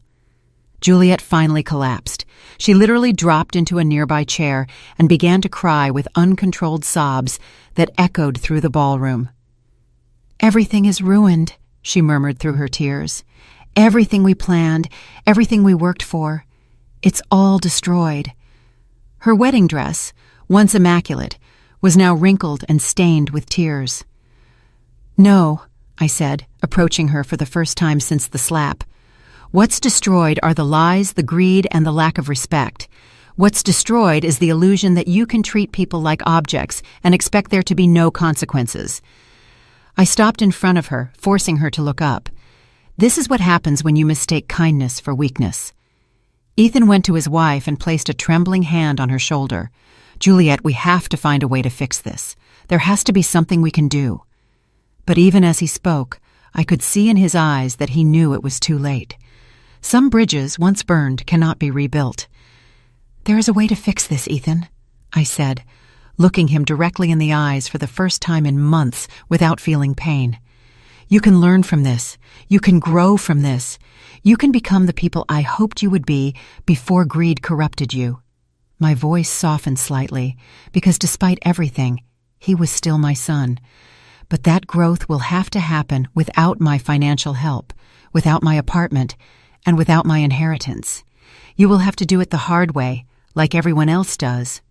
S1: Juliet finally collapsed. She literally dropped into a nearby chair and began to cry with uncontrolled sobs that echoed through the ballroom. "Everything is ruined," she murmured through her tears. "Everything we planned, everything we worked for, it's all destroyed." Her wedding dress, once immaculate, was now wrinkled and stained with tears. "No," I said, approaching her for the first time since the slap. "What's destroyed are the lies, the greed, and the lack of respect. What's destroyed is the illusion that you can treat people like objects and expect there to be no consequences." I stopped in front of her, forcing her to look up. "This is what happens when you mistake kindness for weakness." Ethan went to his wife and placed a trembling hand on her shoulder. "Juliet, we have to find a way to fix this. There has to be something we can do." But even as he spoke, I could see in his eyes that he knew it was too late. Some bridges, once burned, cannot be rebuilt. "There is a way to fix this, Ethan," I said, looking him directly in the eyes for the first time in months without feeling pain. "You can learn from this. You can grow from this. You can become the people I hoped you would be before greed corrupted you." My voice softened slightly, because despite everything, he was still my son. But that growth will have to happen without my financial help, without my apartment, and without my inheritance. You will have to do it the hard way, like everyone else does.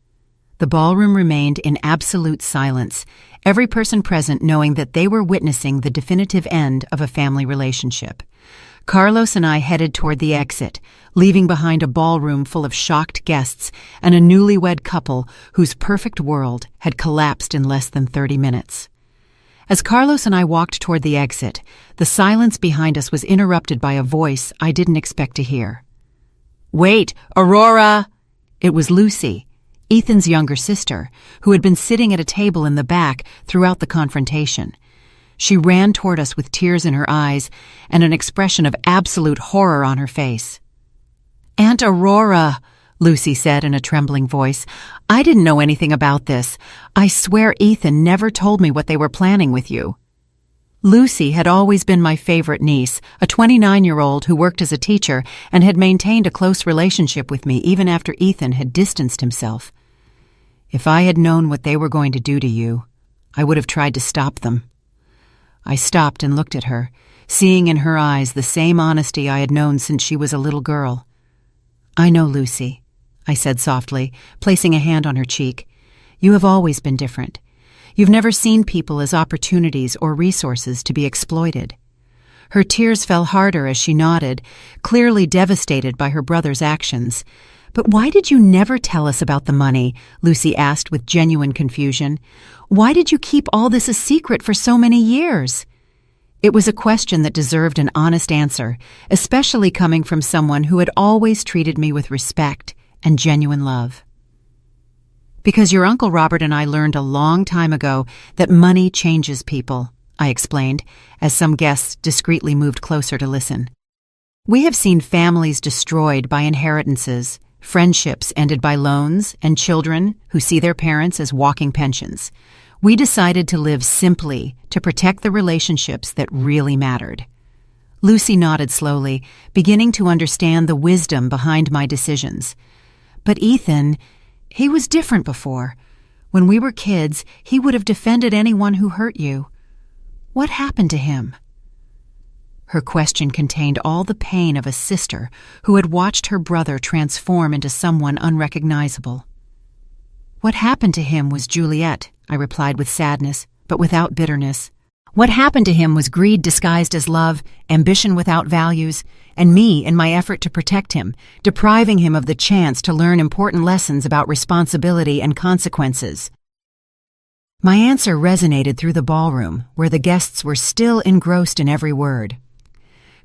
S1: The ballroom remained in absolute silence, every person present knowing that they were witnessing the definitive end of a family relationship. Carlos and I headed toward the exit, leaving behind a ballroom full of shocked guests and a newlywed couple whose perfect world had collapsed in less than 30 minutes. As Carlos and I walked toward the exit, the silence behind us was interrupted by a voice I didn't expect to hear. "Wait, Aurora!" It was Lucy, Ethan's younger sister, who had been sitting at a table in the back throughout the confrontation. She ran toward us with tears in her eyes and an expression of absolute horror on her face. "Aunt Aurora," Lucy said in a trembling voice, "I didn't know anything about this. I swear Ethan never told me what they were planning with you." Lucy had always been my favorite niece, a 29-year-old who worked as a teacher and had maintained a close relationship with me even after Ethan had distanced himself. "If I had known what they were going to do to you, I would have tried to stop them." I stopped and looked at her, seeing in her eyes the same honesty I had known since she was a little girl. "I know, Lucy," I said softly, placing a hand on her cheek. "You have always been different. You've never seen people as opportunities or resources to be exploited." Her tears fell harder as she nodded, clearly devastated by her brother's actions. "But why did you never tell us about the money?" Lucy asked with genuine confusion. "Why did you keep all this a secret for so many years?" It was a question that deserved an honest answer, especially coming from someone who had always treated me with respect and genuine love. "Because your Uncle Robert and I learned a long time ago that money changes people," I explained, as some guests discreetly moved closer to listen. "We have seen families destroyed by inheritances, friendships ended by loans, and children who see their parents as walking pensions. We decided to live simply to protect the relationships that really mattered." Lucy nodded slowly, beginning to understand the wisdom behind my decisions. "But Ethan, he was different before. When we were kids, he would have defended anyone who hurt you. What happened to him?" Her question contained all the pain of a sister who had watched her brother transform into someone unrecognizable. "What happened to him was Juliet," I replied with sadness, but without bitterness. What happened to him was greed disguised as love, ambition without values, and me in my effort to protect him, depriving him of the chance to learn important lessons about responsibility and consequences. My answer resonated through the ballroom, where the guests were still engrossed in every word.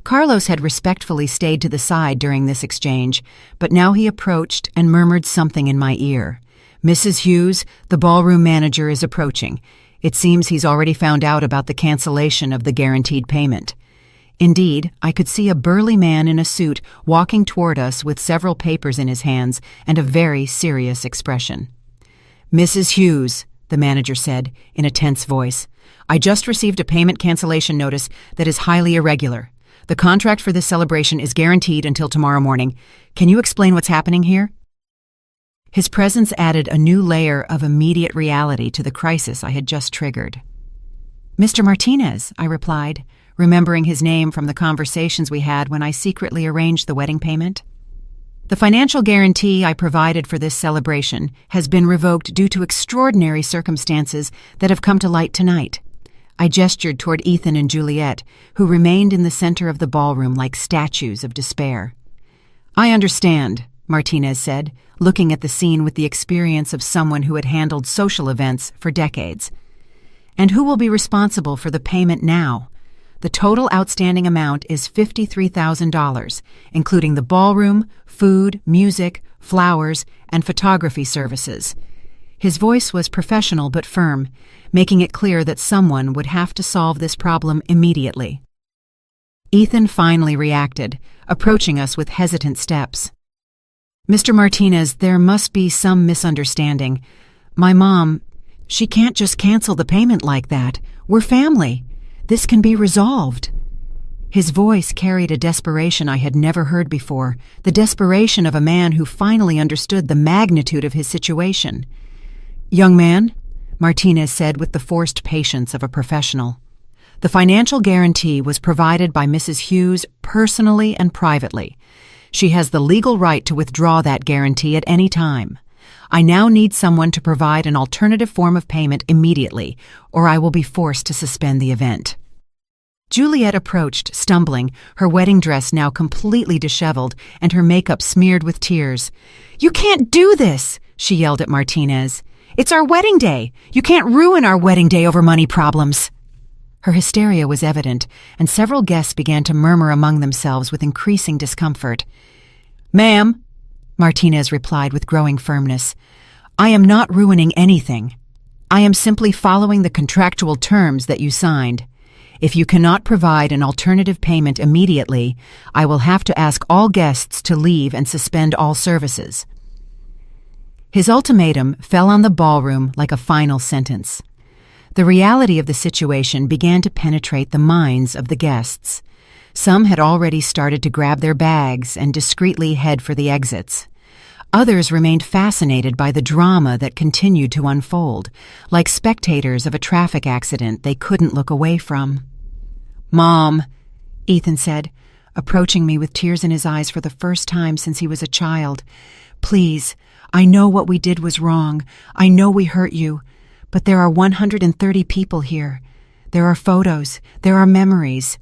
S1: Carlos had respectfully stayed to the side during this exchange, but now he approached and murmured something in my ear. "Mrs. Hughes, the ballroom manager is approaching. It seems he's already found out about the cancellation of the guaranteed payment." Indeed, I could see a burly man in a suit walking toward us with several papers in his hands and a very serious expression. "Mrs. Hughes," the manager said in a tense voice, "I just received a payment cancellation notice that is highly irregular. The contract for this celebration is guaranteed until tomorrow morning. Can you explain what's happening here?" His presence added a new layer of immediate reality to the crisis I had just triggered. "Mr. Martinez," I replied, remembering his name from the conversations we had when I secretly arranged the wedding payment. "The financial guarantee I provided for this celebration has been revoked due to extraordinary circumstances that have come to light tonight." I gestured toward Ethan and Juliet, who remained in the center of the ballroom like statues of despair. "I understand," Martinez said, looking at the scene with the experience of someone who had handled social events for decades. "And who will be responsible for the payment now? The total outstanding amount is $53,000, including the ballroom, food, music, flowers, and photography services." His voice was professional but firm, making it clear that someone would have to solve this problem immediately. Ethan finally reacted, approaching us with hesitant steps. "Mr. Martinez, there must be some misunderstanding. My mom, she can't just cancel the payment like that. We're family. This can be resolved." His voice carried a desperation I had never heard before, the desperation of a man who finally understood the magnitude of his situation. "Young man," Martinez said with the forced patience of a professional, "the financial guarantee was provided by Mrs. Hughes personally and privately. She has the legal right to withdraw that guarantee at any time. I now need someone to provide an alternative form of payment immediately, or I will be forced to suspend the event." Juliet approached, stumbling, her wedding dress now completely disheveled and her makeup smeared with tears. "You can't do this!" she yelled at Martinez. "It's our wedding day! You can't ruin our wedding day over money problems!" Her hysteria was evident, and several guests began to murmur among themselves with increasing discomfort. "Ma'am," Martinez replied with growing firmness, "I am not ruining anything. I am simply following the contractual terms that you signed. If you cannot provide an alternative payment immediately, I will have to ask all guests to leave and suspend all services." His ultimatum fell on the ballroom like a final sentence. The reality of the situation began to penetrate the minds of the guests. Some had already started to grab their bags and discreetly head for the exits. Others remained fascinated by the drama that continued to unfold, like spectators of a traffic accident they couldn't look away from. "Mom," Ethan said, approaching me with tears in his eyes for the first time since he was a child, "please, I know what we did was wrong. I know we hurt you. But there are 130 people here. There are photos. There are memories.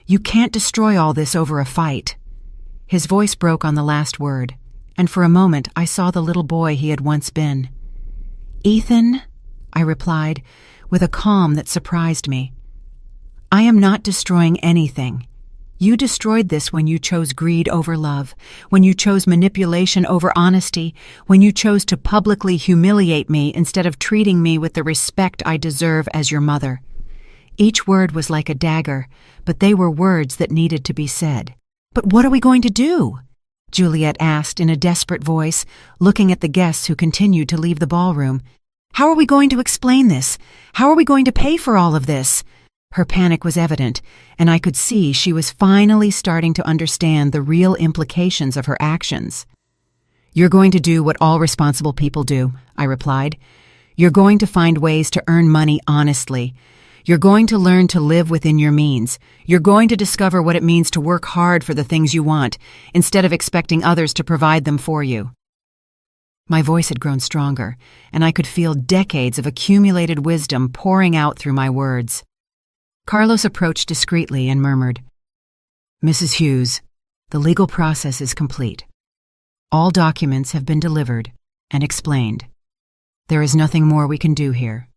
S1: You can't destroy all this over a fight." His voice broke on the last word, and for a moment I saw the little boy he had once been. "Ethan," I replied, with a calm that surprised me, "I am not destroying anything. You destroyed this when you chose greed over love, when you chose manipulation over honesty, when you chose to publicly humiliate me instead of treating me with the respect I deserve as your mother." Each word was like a dagger, but they were words that needed to be said. "But what are we going to do?" Juliet asked in a desperate voice, looking at the guests who continued to leave the ballroom. "How are we going to explain this? How are we going to pay for all of this?" Her panic was evident, and I could see she was finally starting to understand the real implications of her actions. "You're going to do what all responsible people do," I replied. "You're going to find ways to earn money honestly. You're going to learn to live within your means. You're going to discover what it means to work hard for the things you want, instead of expecting others to provide them for you." My voice had grown stronger, and I could feel decades of accumulated wisdom pouring out through my words. Carlos approached discreetly and murmured, "Mrs. Hughes, the legal process is complete. All documents have been delivered and explained. There is nothing more we can do here."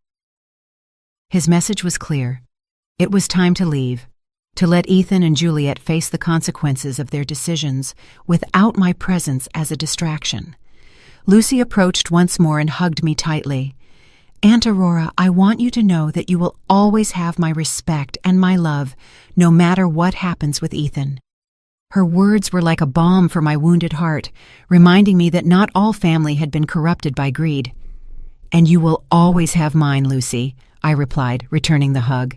S1: His message was clear. It was time to leave, to let Ethan and Juliet face the consequences of their decisions without my presence as a distraction. Lucy approached once more and hugged me tightly. "Aunt Aurora, I want you to know that you will always have my respect and my love, no matter what happens with Ethan." Her words were like a balm for my wounded heart, reminding me that not all family had been corrupted by greed. "And you will always have mine, Lucy," I replied, returning the hug.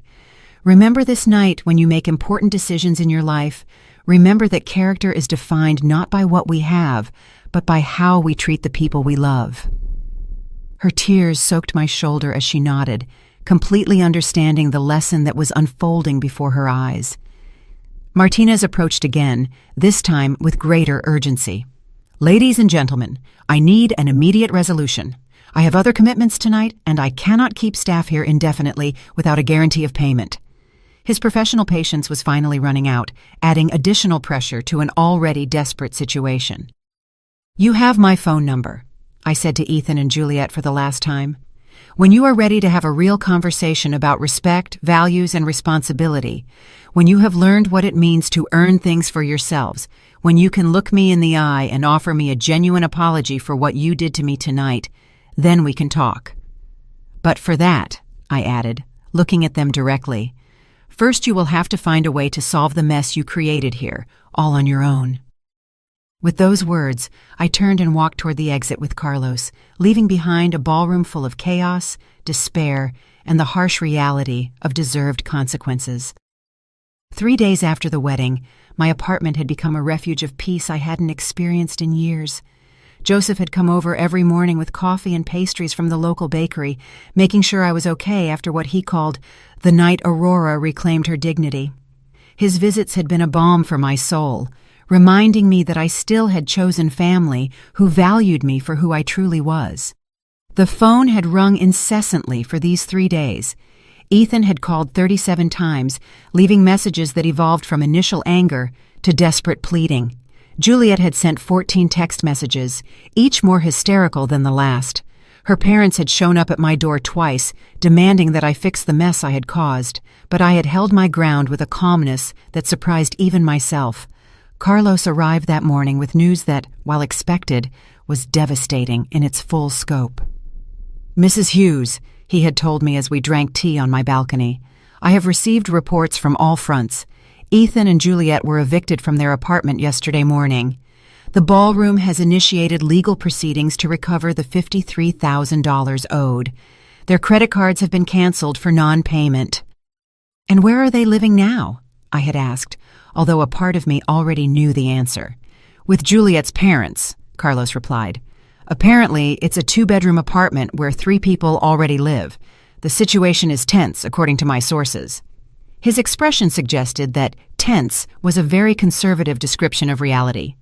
S1: "Remember this night when you make important decisions in your life. Remember that character is defined not by what we have, but by how we treat the people we love." Her tears soaked my shoulder as she nodded, completely understanding the lesson that was unfolding before her eyes. Martinez approached again, this time with greater urgency. "Ladies and gentlemen, I need an immediate resolution. I have other commitments tonight, and I cannot keep staff here indefinitely without a guarantee of payment." His professional patience was finally running out, adding additional pressure to an already desperate situation. "You have my phone number," I said to Ethan and Juliet for the last time. "When you are ready to have a real conversation about respect, values, and responsibility, when you have learned what it means to earn things for yourselves, when you can look me in the eye and offer me a genuine apology for what you did to me tonight, then we can talk. But for that," I added, looking at them directly, "first you will have to find a way to solve the mess you created here, all on your own." With those words, I turned and walked toward the exit with Carlos, leaving behind a ballroom full of chaos, despair, and the harsh reality of deserved consequences. 3 days after the wedding, my apartment had become a refuge of peace I hadn't experienced in years. Joseph had come over every morning with coffee and pastries from the local bakery, making sure I was okay after what he called the night Aurora reclaimed her dignity. His visits had been a balm for my soul, reminding me that I still had chosen family who valued me for who I truly was. The phone had rung incessantly for these 3 days. Ethan had called 37 times, leaving messages that evolved from initial anger to desperate pleading. Juliet had sent 14 text messages, each more hysterical than the last. Her parents had shown up at my door twice, demanding that I fix the mess I had caused, but I had held my ground with a calmness that surprised even myself. Carlos arrived that morning with news that, while expected, was devastating in its full scope. "Mrs. Hughes," he had told me as we drank tea on my balcony, "I have received reports from all fronts. Ethan and Juliet were evicted from their apartment yesterday morning. The ballroom has initiated legal proceedings to recover the $53,000 owed. Their credit cards have been canceled for non-payment." "And where are they living now?" I had asked, although a part of me already knew the answer. "With Juliet's parents," Carlos replied. "Apparently, it's a 2-bedroom apartment where 3 people already live. The situation is tense, according to my sources." His expression suggested that tense was a very conservative description of reality.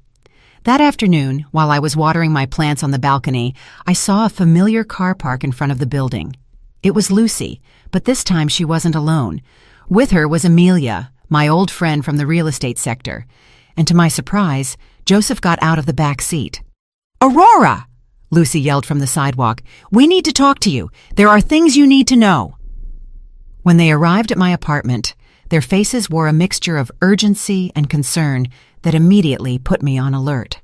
S1: That afternoon, while I was watering my plants on the balcony, I saw a familiar car park in front of the building. It was Lucy, but this time she wasn't alone. With her was Amelia, my old friend from the real estate sector, and to my surprise, Joseph got out of the back seat. "Aurora!" Lucy yelled from the sidewalk. "We need to talk to you. There are things you need to know." When they arrived at my apartment, their faces wore a mixture of urgency and concern that immediately put me on alert.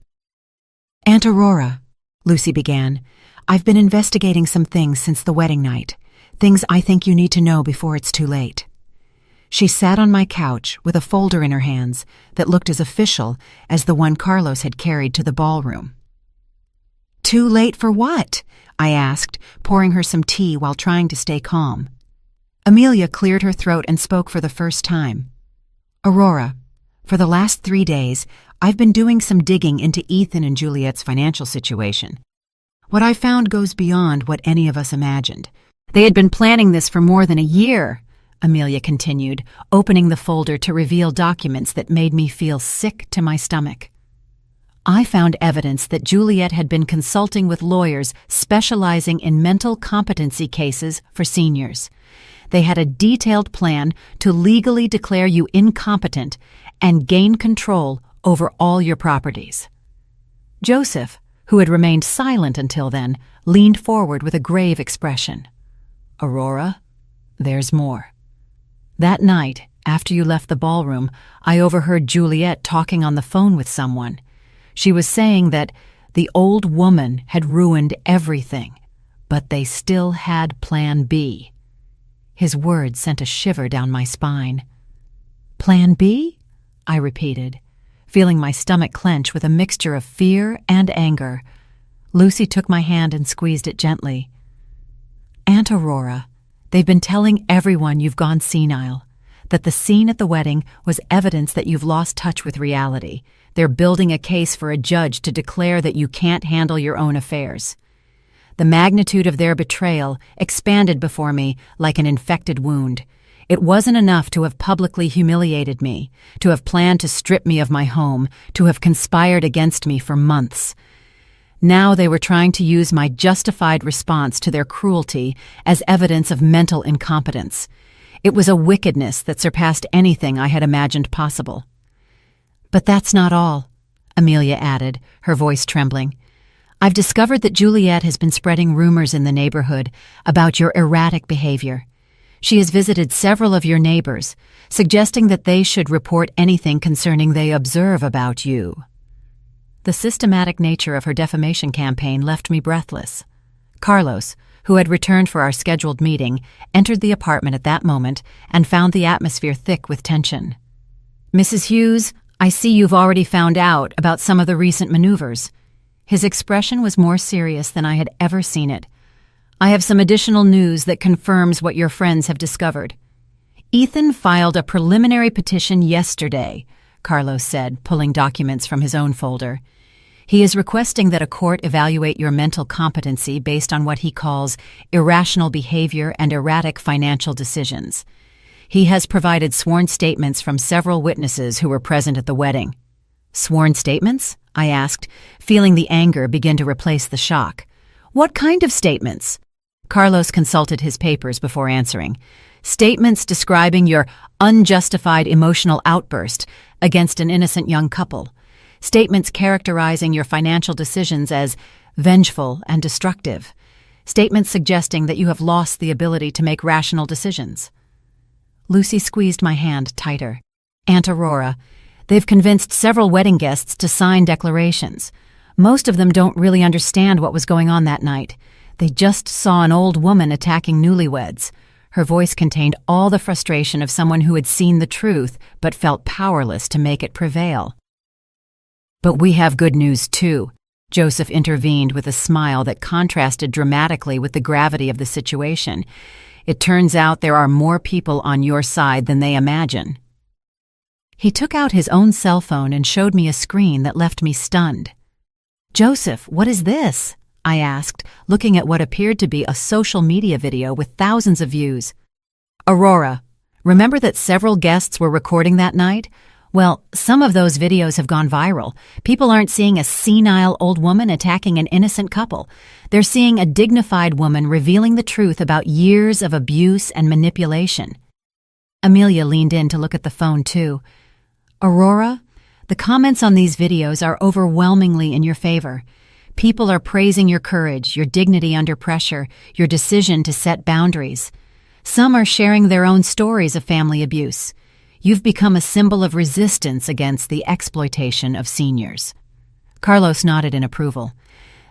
S1: "Aunt Aurora," Lucy began, "I've been investigating some things since the wedding night, things I think you need to know before it's too late." She sat on my couch with a folder in her hands that looked as official as the one Carlos had carried to the ballroom. "Too late for what?" I asked, pouring her some tea while trying to stay calm. Amelia cleared her throat and spoke for the first time. "Aurora, for the last 3 days, I've been doing some digging into Ethan and Juliet's financial situation. What I found goes beyond what any of us imagined. They had been planning this for more than a year," Amelia continued, opening the folder to reveal documents that made me feel sick to my stomach. I found evidence that Juliet had been consulting with lawyers specializing in mental competency cases for seniors. They had a detailed plan to legally declare you incompetent and gain control over all your properties. Joseph, who had remained silent until then, leaned forward with a grave expression. Aurora, there's more. That night, after you left the ballroom, I overheard Juliet talking on the phone with someone. She was saying that the old woman had ruined everything, but they still had Plan B. His words sent a shiver down my spine. Plan B? I repeated, feeling my stomach clench with a mixture of fear and anger. Lucy took my hand and squeezed it gently. Aunt Aurora, they've been telling everyone you've gone senile, that the scene at the wedding was evidence that you've lost touch with reality. They're building a case for a judge to declare that you can't handle your own affairs. The magnitude of their betrayal expanded before me like an infected wound. It wasn't enough to have publicly humiliated me, to have planned to strip me of my home, to have conspired against me for months. Now they were trying to use my justified response to their cruelty as evidence of mental incompetence. It was a wickedness that surpassed anything I had imagined possible. But that's not all, Amelia added, her voice trembling. I've discovered that Juliet has been spreading rumors in the neighborhood about your erratic behavior. She has visited several of your neighbors, suggesting that they should report anything concerning they observe about you. The systematic nature of her defamation campaign left me breathless. Carlos, who had returned for our scheduled meeting, entered the apartment at that moment and found the atmosphere thick with tension. Mrs. Hughes, I see you've already found out about some of the recent maneuvers. His expression was more serious than I had ever seen it. I have some additional news that confirms what your friends have discovered. Ethan filed a preliminary petition yesterday, Carlos said, pulling documents from his own folder. He is requesting that a court evaluate your mental competency based on what he calls irrational behavior and erratic financial decisions. He has provided sworn statements from several witnesses who were present at the wedding. Sworn statements? I asked, feeling the anger begin to replace the shock. What kind of statements? Carlos consulted his papers before answering. Statements describing your unjustified emotional outburst against an innocent young couple. Statements characterizing your financial decisions as vengeful and destructive. Statements suggesting that you have lost the ability to make rational decisions. Lucy squeezed my hand tighter. Aunt Aurora, they've convinced several wedding guests to sign declarations. Most of them don't really understand what was going on that night. They just saw an old woman attacking newlyweds. Her voice contained all the frustration of someone who had seen the truth but felt powerless to make it prevail. But we have good news, too, Joseph intervened with a smile that contrasted dramatically with the gravity of the situation. It turns out there are more people on your side than they imagine. He took out his own cell phone and showed me a screen that left me stunned. Joseph, what is this? I asked, looking at what appeared to be a social media video with thousands of views. Aurora, remember that several guests were recording that night? Well, some of those videos have gone viral. People aren't seeing a senile old woman attacking an innocent couple. They're seeing a dignified woman revealing the truth about years of abuse and manipulation. Amelia leaned in to look at the phone, too. Aurora, the comments on these videos are overwhelmingly in your favor. People are praising your courage, your dignity under pressure, your decision to set boundaries. Some are sharing their own stories of family abuse. You've become a symbol of resistance against the exploitation of seniors. Carlos nodded in approval.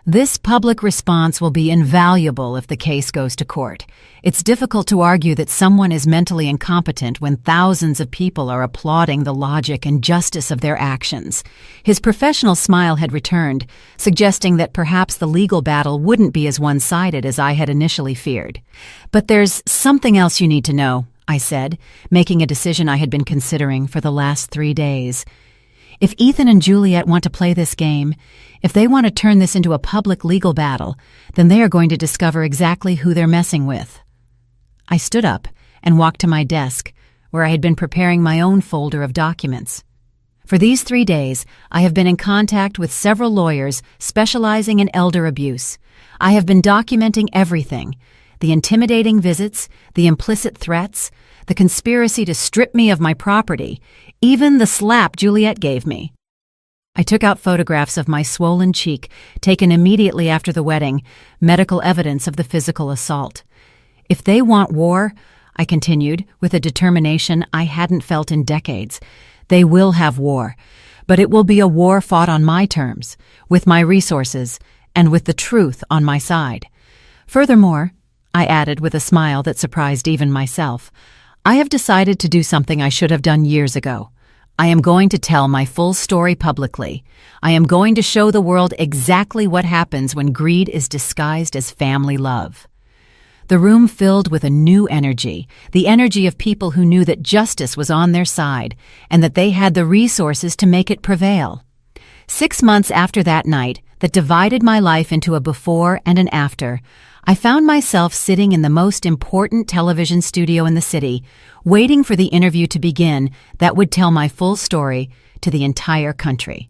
S1: This public response will be invaluable if the case goes to court. It's difficult to argue that someone is mentally incompetent when thousands of people are applauding the logic and justice of their actions. His professional smile had returned, suggesting that perhaps the legal battle wouldn't be as one-sided as I had initially feared. But there's something else you need to know, I said, making a decision I had been considering for the last 3 days. If Ethan and Juliet want to play this game, if they want to turn this into a public legal battle, then they are going to discover exactly who they're messing with. I stood up and walked to my desk, where I had been preparing my own folder of documents. For these 3 days, I have been in contact with several lawyers specializing in elder abuse. I have been documenting everything. the intimidating visits, the implicit threats, the conspiracy to strip me of my property, even the slap Juliet gave me. I took out photographs of my swollen cheek, taken immediately after the wedding, medical evidence of the physical assault. If they want war, I continued, with a determination I hadn't felt in decades, they will have war, but it will be a war fought on my terms, with my resources, and with the truth on my side. Furthermore, I added with a smile that surprised even myself, I have decided to do something I should have done years ago. I am going to tell my full story publicly. I am going to show the world exactly what happens when greed is disguised as family love. The room filled with a new energy, the energy of people who knew that justice was on their side and that they had the resources to make it prevail. 6 months after that night that divided my life into a before and an after, I found myself sitting in the most important television studio in the city, waiting for the interview to begin that would tell my full story to the entire country.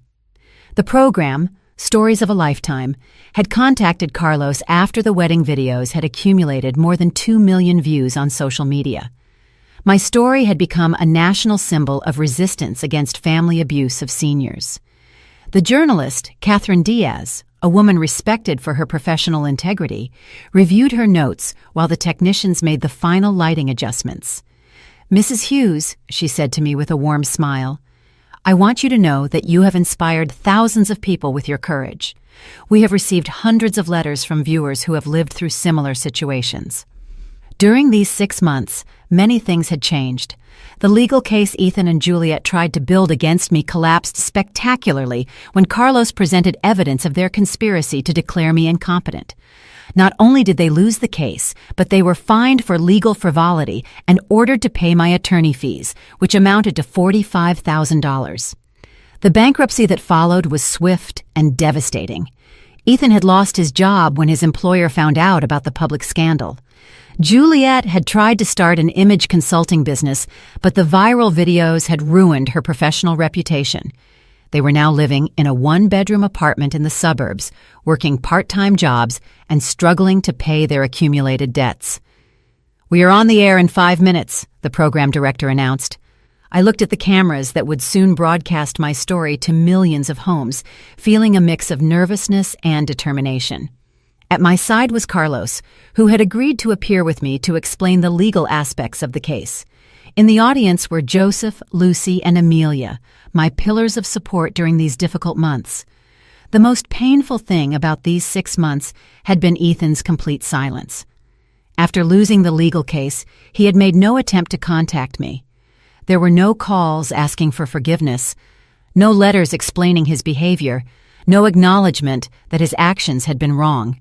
S1: The program, Stories of a Lifetime, had contacted Carlos after the wedding videos had accumulated more than 2 million views on social media. My story had become a national symbol of resistance against family abuse of seniors. The journalist, Catherine Diaz, a woman respected for her professional integrity, reviewed her notes while the technicians made the final lighting adjustments. "Mrs. Hughes," she said to me with a warm smile, "I want you to know that you have inspired thousands of people with your courage. We have received hundreds of letters from viewers who have lived through similar situations." During these 6 months, many things had changed. The legal case Ethan and Juliet tried to build against me collapsed spectacularly when Carlos presented evidence of their conspiracy to declare me incompetent. Not only did they lose the case, but they were fined for legal frivolity and ordered to pay my attorney fees, which amounted to $45,000. The bankruptcy that followed was swift and devastating. Ethan had lost his job when his employer found out about the public scandal. Juliet had tried to start an image consulting business, but the viral videos had ruined her professional reputation. They were now living in a one-bedroom apartment in the suburbs, working part-time jobs and struggling to pay their accumulated debts. "We are on the air in 5 minutes," the program director announced. I looked at the cameras that would soon broadcast my story to millions of homes, feeling a mix of nervousness and determination. At my side was Carlos, who had agreed to appear with me to explain the legal aspects of the case. In the audience were Joseph, Lucy, and Amelia, my pillars of support during these difficult months. The most painful thing about these 6 months had been Ethan's complete silence. After losing the legal case, he had made no attempt to contact me. There were no calls asking for forgiveness, no letters explaining his behavior, no acknowledgement that his actions had been wrong.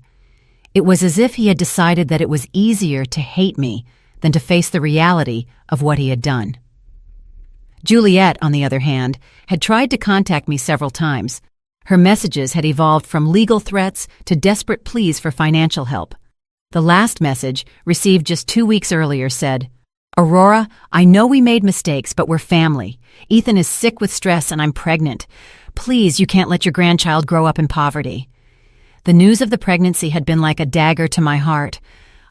S1: It was as if he had decided that it was easier to hate me than to face the reality of what he had done. Juliet, on the other hand, had tried to contact me several times. Her messages had evolved from legal threats to desperate pleas for financial help. The last message, received just 2 weeks earlier, said, "Aurora, I know we made mistakes, but we're family. Ethan is sick with stress and I'm pregnant. Please, you can't let your grandchild grow up in poverty." The news of the pregnancy had been like a dagger to my heart.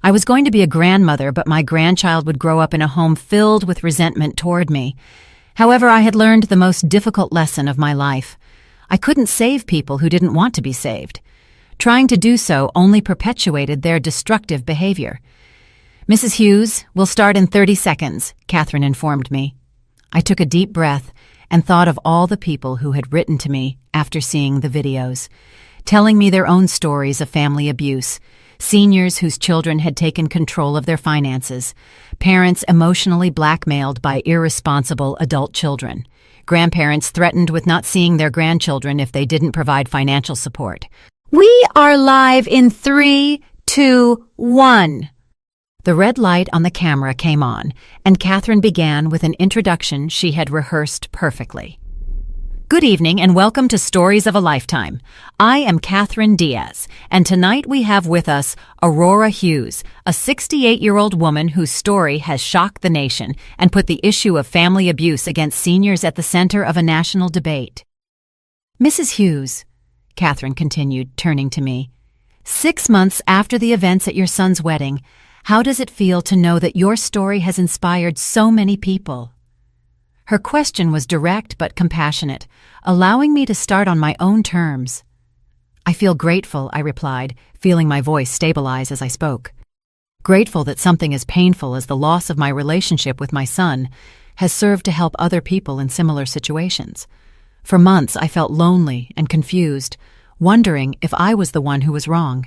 S1: I was going to be a grandmother, but my grandchild would grow up in a home filled with resentment toward me. However, I had learned the most difficult lesson of my life. I couldn't save people who didn't want to be saved. Trying to do so only perpetuated their destructive behavior. "Mrs. Hughes, we'll start in 30 seconds, Catherine informed me. I took a deep breath and thought of all the people who had written to me after seeing the videos, telling me their own stories of family abuse, seniors whose children had taken control of their finances, parents emotionally blackmailed by irresponsible adult children, grandparents threatened with not seeing their grandchildren if they didn't provide financial support. "We are live in 3, 2, 1. The red light on the camera came on, and Catherine began with an introduction she had rehearsed perfectly. "Good evening and welcome to Stories of a Lifetime. I am Catherine Diaz, and tonight we have with us Aurora Hughes, a 68-year-old woman whose story has shocked the nation and put the issue of family abuse against seniors at the center of a national debate." "Mrs. Hughes," Catherine continued, turning to me, 6 months after the events at your son's wedding, How does it feel to know that your story has inspired so many people?" Her question was direct but compassionate, allowing me to start on my own terms. "I feel grateful," I replied, feeling my voice stabilize as I spoke. "Grateful that something as painful as the loss of my relationship with my son has served to help other people in similar situations. For months I felt lonely and confused, wondering if I was the one who was wrong.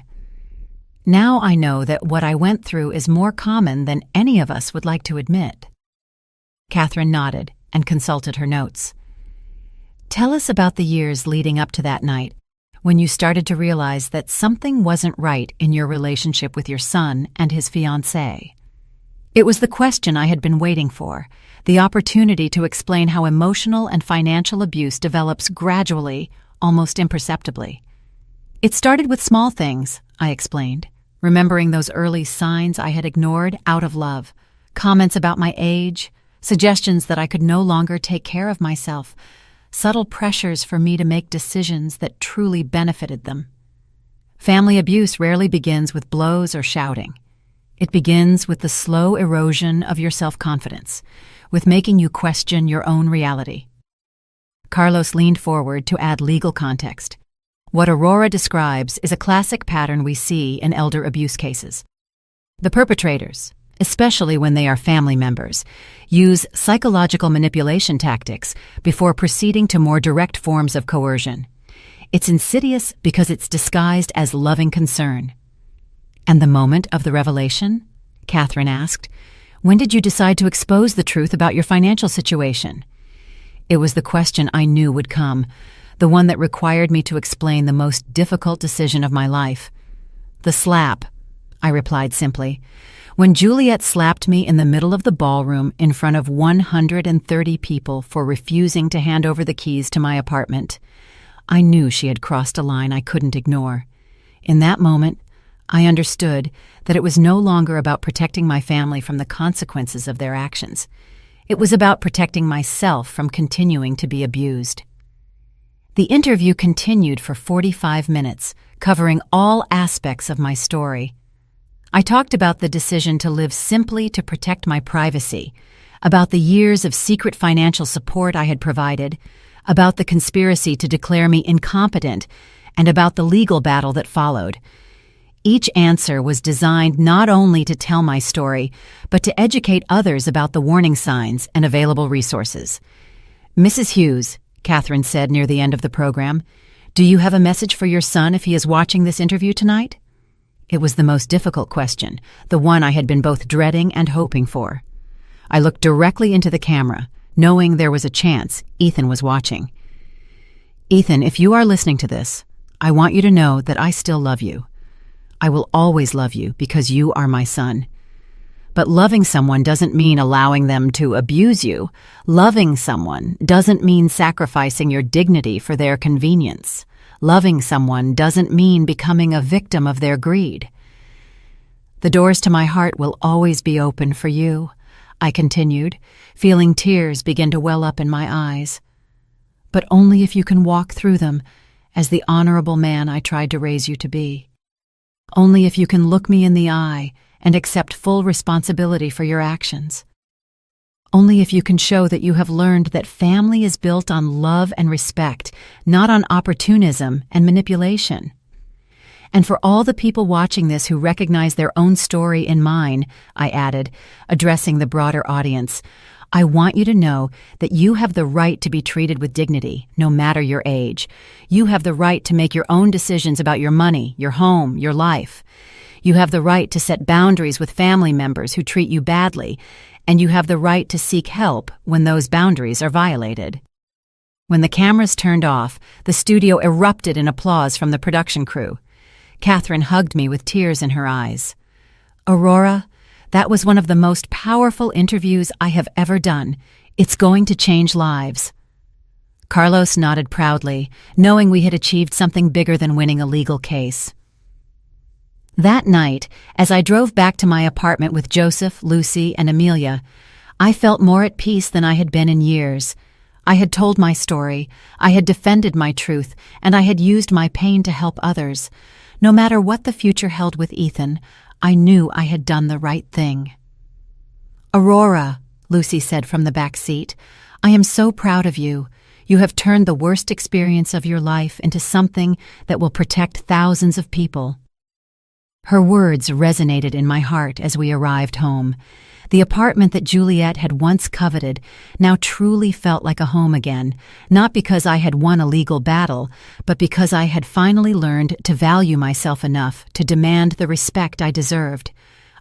S1: Now I know that what I went through is more common than any of us would like to admit." Catherine nodded and consulted her notes. "Tell us about the years leading up to that night, when you started to realize that something wasn't right in your relationship with your son and his fiancée." It was the question I had been waiting for, the opportunity to explain how emotional and financial abuse develops gradually, almost imperceptibly. "It started with small things," I explained, remembering those early signs I had ignored out of love, comments about my age, suggestions that I could no longer take care of myself, subtle pressures for me to make decisions that truly benefited them. Family abuse rarely begins with blows or shouting. It begins with the slow erosion of your self-confidence, with making you question your own reality. Carlos leaned forward to add legal context. What Aurora describes is a classic pattern we see in elder abuse cases. The perpetrators, especially when they are family members, use psychological manipulation tactics before proceeding to more direct forms of coercion. It's insidious because it's disguised as loving concern. "And the moment of the revelation?" Catherine asked. "When did you decide to expose the truth about your financial situation?" It was the question I knew would come, the one that required me to explain the most difficult decision of my life. "The slap," I replied simply. "When Juliet slapped me in the middle of the ballroom in front of 130 people for refusing to hand over the keys to my apartment, I knew she had crossed a line I couldn't ignore. In that moment, I understood that it was no longer about protecting my family from the consequences of their actions. It was about protecting myself from continuing to be abused." The interview continued for 45 minutes, covering all aspects of my story. I talked about the decision to live simply to protect my privacy, about the years of secret financial support I had provided, about the conspiracy to declare me incompetent, and about the legal battle that followed. Each answer was designed not only to tell my story, but to educate others about the warning signs and available resources. "Mrs. Hughes," Catherine said near the end of the program, "do you have a message for your son if he is watching this interview tonight?" It was the most difficult question, the one I had been both dreading and hoping for. I looked directly into the camera, knowing there was a chance Ethan was watching. "Ethan, if you are listening to this, I want you to know that I still love you. I will always love you because you are my son. But loving someone doesn't mean allowing them to abuse you. Loving someone doesn't mean sacrificing your dignity for their convenience. Loving someone doesn't mean becoming a victim of their greed. The doors to my heart will always be open for you," I continued, feeling tears begin to well up in my eyes. "But only if you can walk through them as the honorable man I tried to raise you to be. Only if you can look me in the eye and accept full responsibility for your actions. Only if you can show that you have learned that family is built on love and respect, not on opportunism and manipulation. And for all the people watching this who recognize their own story in mine," I added, addressing the broader audience, "I want you to know that you have the right to be treated with dignity, no matter your age. You have the right to make your own decisions about your money, your home, your life. You have the right to set boundaries with family members who treat you badly, and you have the right to seek help when those boundaries are violated." When the cameras turned off, the studio erupted in applause from the production crew. Catherine hugged me with tears in her eyes. "Aurora, that was one of the most powerful interviews I have ever done. It's going to change lives." Carlos nodded proudly, knowing we had achieved something bigger than winning a legal case. That night, as I drove back to my apartment with Joseph, Lucy, and Amelia, I felt more at peace than I had been in years. I had told my story, I had defended my truth, and I had used my pain to help others. No matter what the future held with Ethan, I knew I had done the right thing. "Aurora," Lucy said from the back seat, "I am so proud of you. You have turned the worst experience of your life into something that will protect thousands of people." Her words resonated in my heart as we arrived home. The apartment that Juliet had once coveted now truly felt like a home again, not because I had won a legal battle, but because I had finally learned to value myself enough to demand the respect I deserved.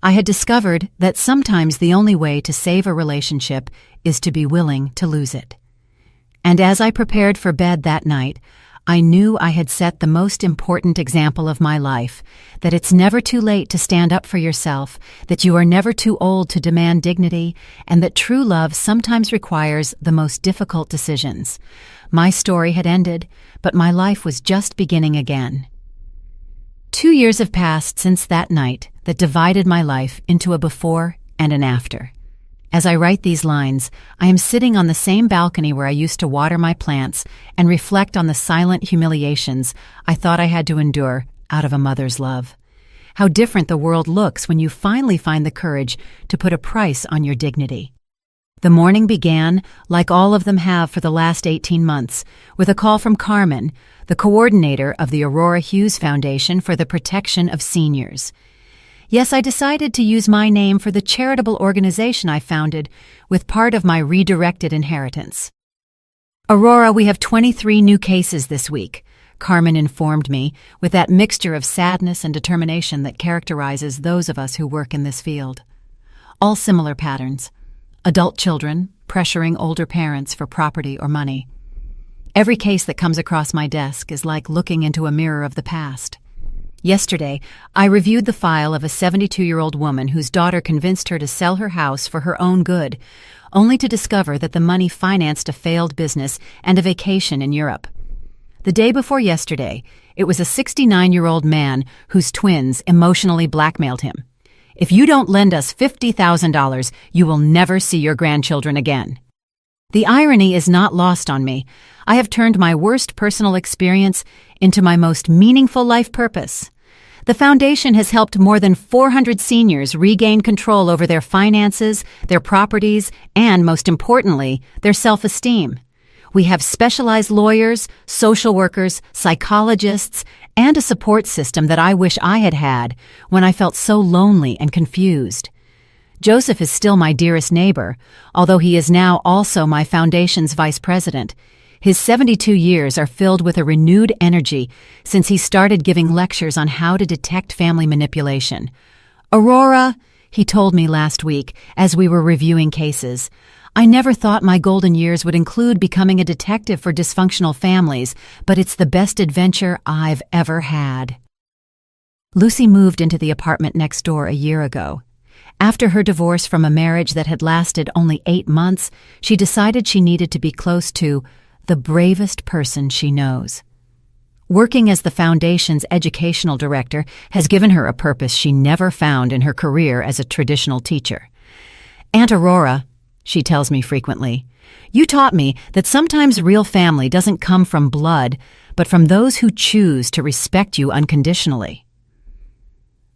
S1: I had discovered that sometimes the only way to save a relationship is to be willing to lose it. And as I prepared for bed that night, I knew I had set the most important example of my life, that it's never too late to stand up for yourself, that you are never too old to demand dignity, and that true love sometimes requires the most difficult decisions. My story had ended, but my life was just beginning again. 2 years have passed since that night that divided my life into a before and an after. As I write these lines, I am sitting on the same balcony where I used to water my plants and reflect on the silent humiliations I thought I had to endure out of a mother's love. How different the world looks when you finally find the courage to put a price on your dignity. The morning began, like all of them have for the last 18 months, with a call from Carmen, the coordinator of the Aurora Hughes Foundation for the Protection of Seniors. Yes, I decided to use my name for the charitable organization I founded with part of my redirected inheritance. "Aurora, we have 23 new cases this week," Carmen informed me, with that mixture of sadness and determination that characterizes those of us who work in this field. All similar patterns. Adult children pressuring older parents for property or money. Every case that comes across my desk is like looking into a mirror of the past. Yesterday, I reviewed the file of a 72-year-old woman whose daughter convinced her to sell her house for her own good, only to discover that the money financed a failed business and a vacation in Europe. The day before yesterday, it was a 69-year-old man whose twins emotionally blackmailed him. "If you don't lend us $50,000, you will never see your grandchildren again." The irony is not lost on me. I have turned my worst personal experience into my most meaningful life purpose. The foundation has helped more than 400 seniors regain control over their finances, their properties, and, most importantly, their self-esteem. We have specialized lawyers, social workers, psychologists, and a support system that I wish I had had when I felt so lonely and confused. Joseph is still my dearest neighbor, although he is now also my foundation's vice president. His 72 years are filled with a renewed energy since he started giving lectures on how to detect family manipulation. "Aurora," he told me last week as we were reviewing cases, "I never thought my golden years would include becoming a detective for dysfunctional families, but it's the best adventure I've ever had." Lucy moved into the apartment next door a year ago. After her divorce from a marriage that had lasted only 8 months, she decided she needed to be close to the bravest person she knows. Working as the foundation's educational director has given her a purpose she never found in her career as a traditional teacher. "Aunt Aurora," she tells me frequently, "you taught me that sometimes real family doesn't come from blood, but from those who choose to respect you unconditionally."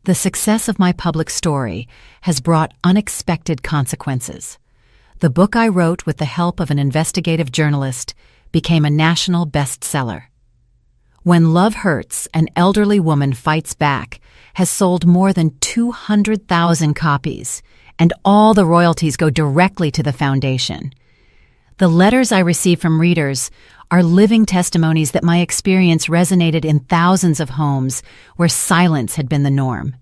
S1: The success of my public story has brought unexpected consequences. The book I wrote with the help of an investigative journalist became a national bestseller. When Love Hurts, An Elderly Woman Fights Back has sold more than 200,000 copies, and all the royalties go directly to the foundation. The letters I receive from readers are living testimonies that my experience resonated in thousands of homes where silence had been the norm.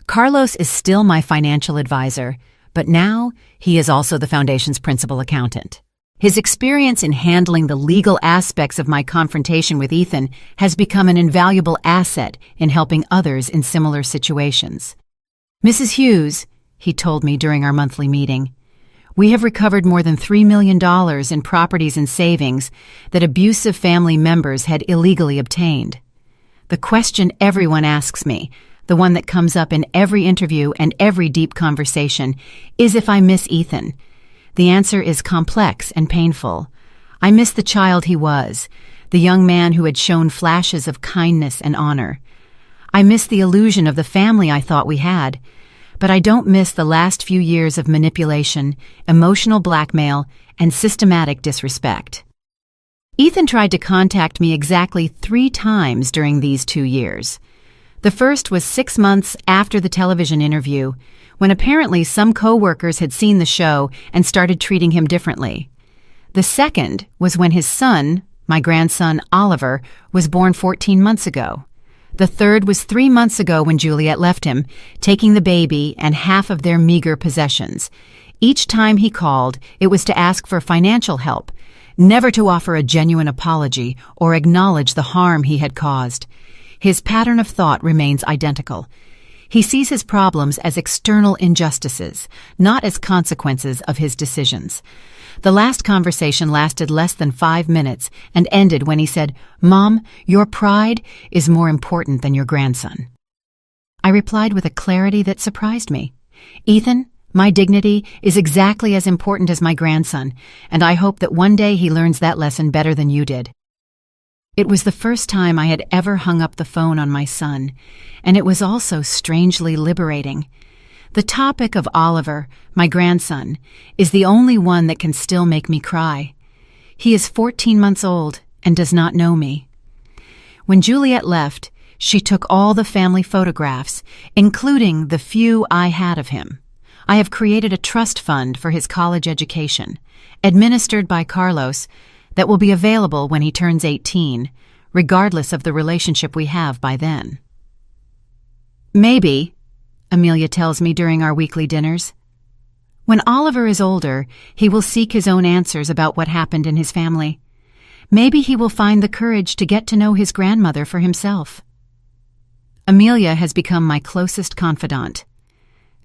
S1: Carlos is still my financial advisor, but now he is also the foundation's principal accountant. His experience in handling the legal aspects of my confrontation with Ethan has become an invaluable asset in helping others in similar situations. "Mrs. Hughes," he told me during our monthly meeting, "we have recovered more than $3 million in properties and savings that abusive family members had illegally obtained. The question everyone asks me, the one that comes up in every interview and every deep conversation, is if I miss Ethan. The answer is complex and painful. I miss the child he was, the young man who had shown flashes of kindness and honor. I miss the illusion of the family I thought we had, but I don't miss the last few years of manipulation, emotional blackmail, and systematic disrespect. Ethan tried to contact me exactly 3 times during these 2 years. The first was 6 months after the television interview, when apparently some co-workers had seen the show and started treating him differently. The second was when his son, my grandson Oliver, was born 14 months ago. The third was 3 months ago when Juliet left him, taking the baby and half of their meager possessions. Each time he called, it was to ask for financial help, never to offer a genuine apology or acknowledge the harm he had caused. His pattern of thought remains identical. He sees his problems as external injustices, not as consequences of his decisions. The last conversation lasted less than 5 minutes and ended when he said, "Mom, your pride is more important than your grandson." I replied with a clarity that surprised me. "Ethan, my dignity is exactly as important as my grandson, and I hope that one day he learns that lesson better than you did." It was the first time I had ever hung up the phone on my son, and it was also strangely liberating. The topic of Oliver, my grandson, is the only one that can still make me cry. He is 14 months old and does not know me. When Juliet left, she took all the family photographs, including the few I had of him. I have created a trust fund for his college education, administered by Carlos, that will be available when he turns 18, regardless of the relationship we have by then. Maybe, Amelia tells me during our weekly dinners, when Oliver is older, he will seek his own answers about what happened in his family. Maybe he will find the courage to get to know his grandmother for himself. Amelia has become my closest confidant,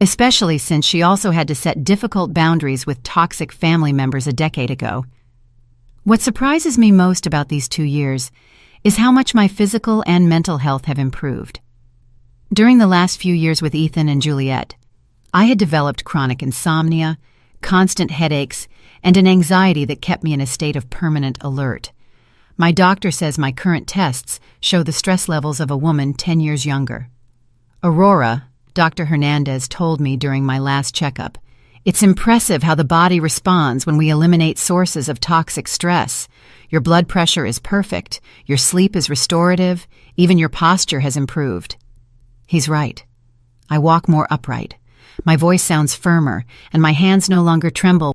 S1: especially since she also had to set difficult boundaries with toxic family members a decade ago. What surprises me most about these 2 years is how much my physical and mental health have improved. During the last few years with Ethan and Juliet, I had developed chronic insomnia, constant headaches, and an anxiety that kept me in a state of permanent alert. My doctor says my current tests show the stress levels of a woman 10 years younger. Aurora, Dr. Hernandez, told me during my last checkup, "It's impressive how the body responds when we eliminate sources of toxic stress. Your blood pressure is perfect, your sleep is restorative, even your posture has improved." He's right. I walk more upright. My voice sounds firmer, and my hands no longer tremble